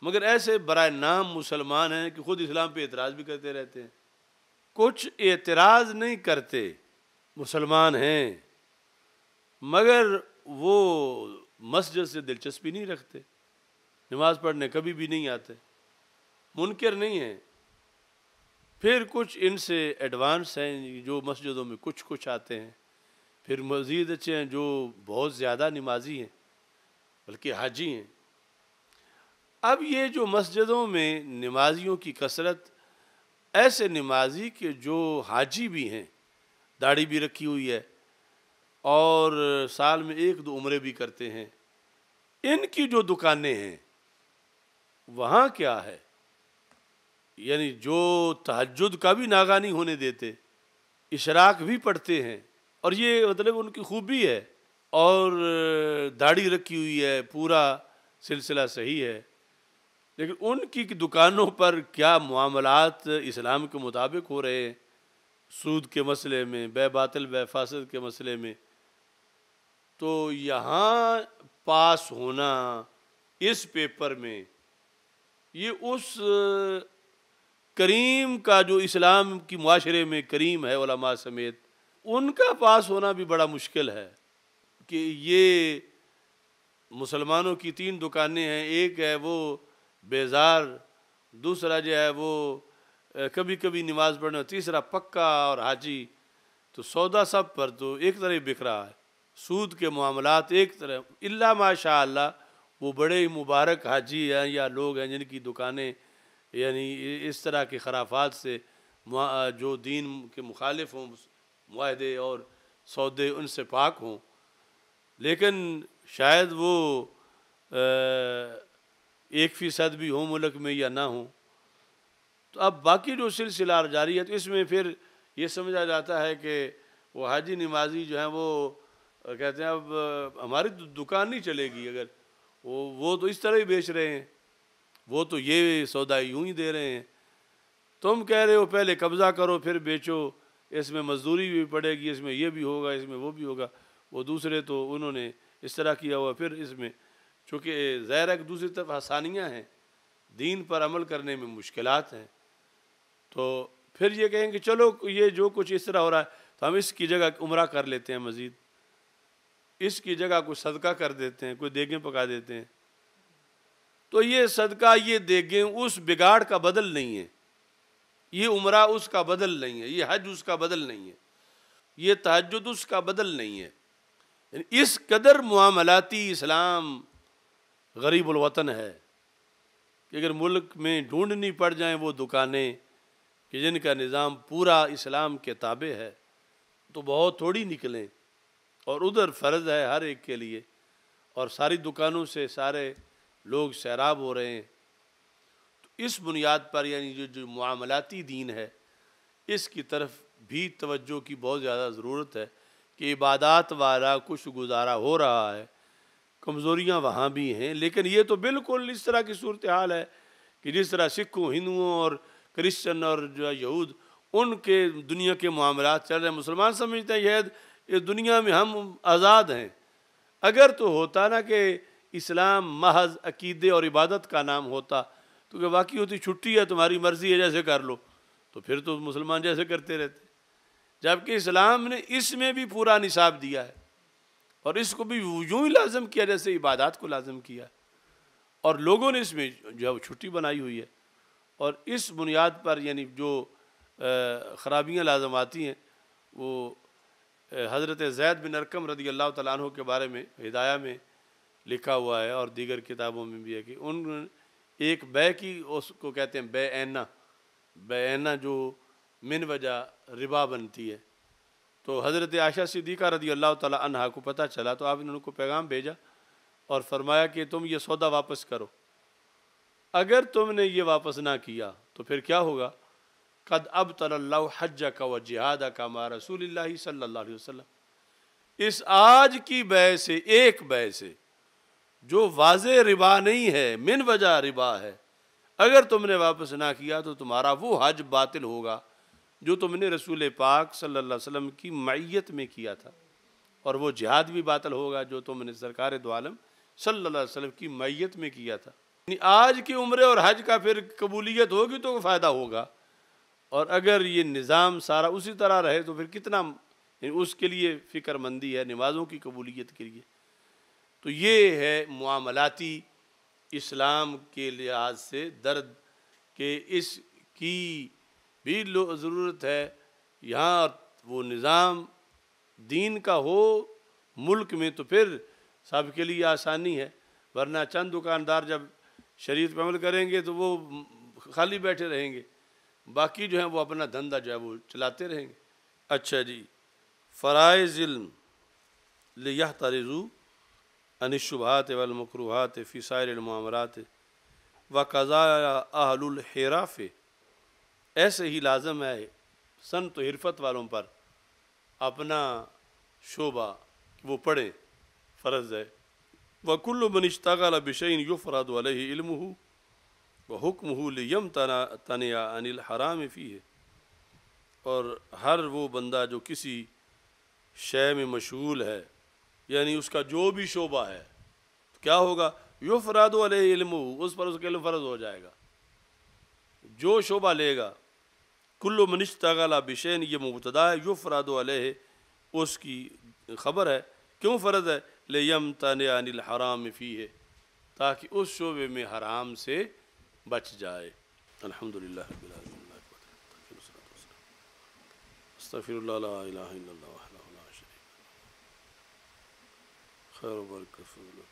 [SPEAKER 1] مگر ایسے برائے نام مسلمان ہیں کہ خود اسلام پہ اعتراض بھی کرتے رہتے ہیں۔ کچھ اعتراض نہیں کرتے، مسلمان ہیں مگر وہ مسجد سے دلچسپی نہیں رکھتے، نماز پڑھنے کبھی بھی نہیں آتے، منکر نہیں ہیں۔ پھر کچھ ان سے ایڈوانس ہیں جو مسجدوں میں کچھ آتے ہیں، پھر مزید اچھے ہیں جو بہت زیادہ نمازی ہیں بلکہ حاجی ہیں۔ اب یہ جو مسجدوں میں نمازیوں کی کثرت، ایسے نمازی کہ جو حاجی بھی ہیں، داڑھی بھی رکھی ہوئی ہے اور سال میں 1-2 عمرے بھی کرتے ہیں، ان کی جو دکانیں ہیں وہاں کیا ہے، یعنی جو تہجد کا بھی ناغہ نہیں ہونے دیتے، اشراق بھی پڑھتے ہیں، اور یہ مطلب ان کی خوبی ہے، اور داڑھی رکھی ہوئی ہے، پورا سلسلہ صحیح ہے، لیکن ان کی دکانوں پر کیا معاملات اسلام کے مطابق ہو رہے ہیں، سود کے مسئلے میں، بے باطل بے فاسد کے مسئلے میں، تو یہاں پاس ہونا اس پیپر میں، یہ اس کریم کا جو اسلام کی معاشرے میں کریم ہے علماء سمیت، ان کا پاس ہونا بھی بڑا مشکل ہے کہ یہ مسلمانوں کی 3 دکانیں ہیں، ایک ہے وہ بیزار، دوسرا جو ہے وہ کبھی کبھی نماز پڑھنا، تیسرا پکا اور حاجی، تو سودا سب پر تو ایک طرح ہی بک رہا ہے، سود کے معاملات ایک طرح، الا ماشاء اللہ وہ بڑے ہی مبارک حاجی ہیں یا لوگ ہیں جن کی دکانیں یعنی اس طرح کے خرافات سے جو دین کے مخالف ہوں معاہدے اور سودے ان سے پاک ہوں، لیکن شاید وہ 1% بھی ہوں ملک میں یا نہ ہوں، تو اب باقی جو سلسلہ جاری ہے تو اس میں پھر یہ سمجھا جاتا ہے کہ وہ حاجی نمازی جو ہیں وہ کہتے ہیں اب ہماری دکان نہیں چلے گی، اگر وہ تو اس طرح ہی بیچ رہے ہیں، وہ تو یہ سودا یوں ہی دے رہے ہیں، تم کہہ رہے ہو پہلے قبضہ کرو پھر بیچو، اس میں مزدوری بھی پڑے گی، اس میں یہ بھی ہوگا، اس میں وہ بھی ہوگا، وہ دوسرے تو انہوں نے اس طرح کیا ہوا، پھر اس میں چونکہ ظاہر ایک دوسری طرف آسانیاں ہیں، دین پر عمل کرنے میں مشکلات ہیں، تو پھر یہ کہیں کہ چلو یہ جو کچھ اس طرح ہو رہا ہے تو ہم اس کی جگہ عمرہ کر لیتے ہیں، مزید اس کی جگہ کوئی صدقہ کر دیتے ہیں، کوئی دیگیں پکا دیتے ہیں، تو یہ صدقہ یہ دیگیں اس بگاڑ کا بدل نہیں ہے، یہ عمرہ اس کا بدل نہیں ہے، یہ حج اس کا بدل نہیں ہے، یہ تہجد اس کا بدل نہیں ہے، یعنی اس قدر معاملاتی اسلام غریب الوطن ہے کہ اگر ملک میں ڈھونڈنی پڑ جائیں وہ دکانیں کہ جن کا نظام پورا اسلام کے تابع ہے تو بہت تھوڑی نکلیں، اور ادھر فرض ہے ہر ایک کے لیے، اور ساری دکانوں سے سارے لوگ سیراب ہو رہے ہیں، تو اس بنیاد پر یعنی جو معاملاتی دین ہے اس کی طرف بھی توجہ کی بہت زیادہ ضرورت ہے کہ عبادات والا کچھ گزارا ہو رہا ہے، کمزوریاں وہاں بھی ہیں، لیکن یہ تو بالکل اس طرح کی صورتحال ہے کہ جس طرح سکھوں، ہندوؤں اور کرسچن اور جو یہود ان کے دنیا کے معاملات چل رہے ہیں، مسلمان سمجھتے ہیں یہ اس دنیا میں ہم آزاد ہیں، اگر تو ہوتا نا کہ اسلام محض عقیدے اور عبادت کا نام ہوتا تو کہ واقعی ہوتی چھٹی ہے تمہاری مرضی ہے جیسے کر لو، تو پھر تو مسلمان جیسے کرتے رہتے، جبکہ اسلام نے اس میں بھی پورا نصاب دیا ہے اور اس کو بھی یوں ہی لازم کیا جیسے عبادات کو لازم کیا، اور لوگوں نے اس میں جو ہے وہ چھٹی بنائی ہوئی ہے، اور اس بنیاد پر یعنی جو خرابیاں لازم آتی ہیں وہ حضرت زید بن ارقم رضی اللہ تعالیٰ عنہ کے بارے میں ہدایہ میں لکھا ہوا ہے اور دیگر کتابوں میں بھی ہے کہ ان ایک بے کی اس کو کہتے ہیں بے عینہ، بے عینہ جو من وجہ ربا بنتی ہے، تو حضرت عائشہ صدیقہ رضی اللہ تعالیٰ عنہا کو پتہ چلا تو آپ نے ان کو پیغام بھیجا اور فرمایا کہ تم یہ سودا واپس کرو، اگر تم نے یہ واپس نہ کیا تو پھر کیا ہوگا، قد ابطل اللہ حجک و جہادک مع رسول اللہ صلی اللہ علیہ وسلم، اس آج کی بے سے ایک بے سے جو واضح ربا نہیں ہے، من وجہ ربا ہے، اگر تم نے واپس نہ کیا تو تمہارا وہ حج باطل ہوگا جو تم نے رسول پاک صلی اللہ علیہ وسلم کی معیت میں کیا تھا، اور وہ جہاد بھی باطل ہوگا جو تم نے سرکار دو عالم صلی اللہ علیہ وسلم کی معیت میں کیا تھا، یعنی آج کی عمرے اور حج کا پھر قبولیت ہوگی تو فائدہ ہوگا، اور اگر یہ نظام سارا اسی طرح رہے تو پھر کتنا یعنی اس کے لیے فکر مندی ہے نمازوں کی قبولیت کے لیے، تو یہ ہے معاملاتی اسلام کے لحاظ سے درد کہ اس کی بھی ضرورت ہے، یہاں وہ نظام دین کا ہو ملک میں تو پھر سب کے لیے آسانی ہے، ورنہ چند دکاندار جب شریعت پہ عمل کریں گے تو وہ خالی بیٹھے رہیں گے، باقی جو ہیں وہ اپنا دھندا جو ہے وہ چلاتے رہیں گے۔ اچھا جی، فرائض علم لیحترزوا عن الشبہات والمکروہات فی سائر المعاملات وقضاء اہل الحراف، ایسے ہی لازم ہے صنعت و حرفت والوں پر اپنا شعبہ وہ پڑھیں، فرض ہے، وَكُلُّ مَنِ اشْتَغَلَ بِشَيْءٍ يُفْرَضُ عَلَيْهِ عِلْمُهُ وَحُكْمُهُ لِيَمْتَنِعَ عَنِ الْحَرَامِ فِيهِ، اور ہر وہ بندہ جو کسی شے میں مشغول ہے یعنی اس کا جو بھی شعبہ ہے تو کیا ہوگا، یفرض علیہ علمہ، اس پر اس کا علم فرض ہو جائے گا، جو شعبہ لے گا، کل من اشتغل بشیء یہ مبتدا ہے، یفرض علیہ اس کی خبر ہے، کیوں فرض ہے، لیمتنع عن الحرام فیہ، تاکہ اس شعبے میں حرام سے بچ جائے۔ الحمدللہ رب العالمین، استغفر اللہ لا الہ الا اللہ وحدہ لا شریک له خیر و برکت فضلک،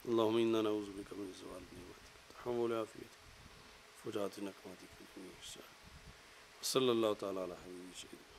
[SPEAKER 1] اللہم انا نعوذ بک من زوال نعمتک تحول عافیتک فجاعت نقمتک صلی اللہ تعالی علی حبیبہ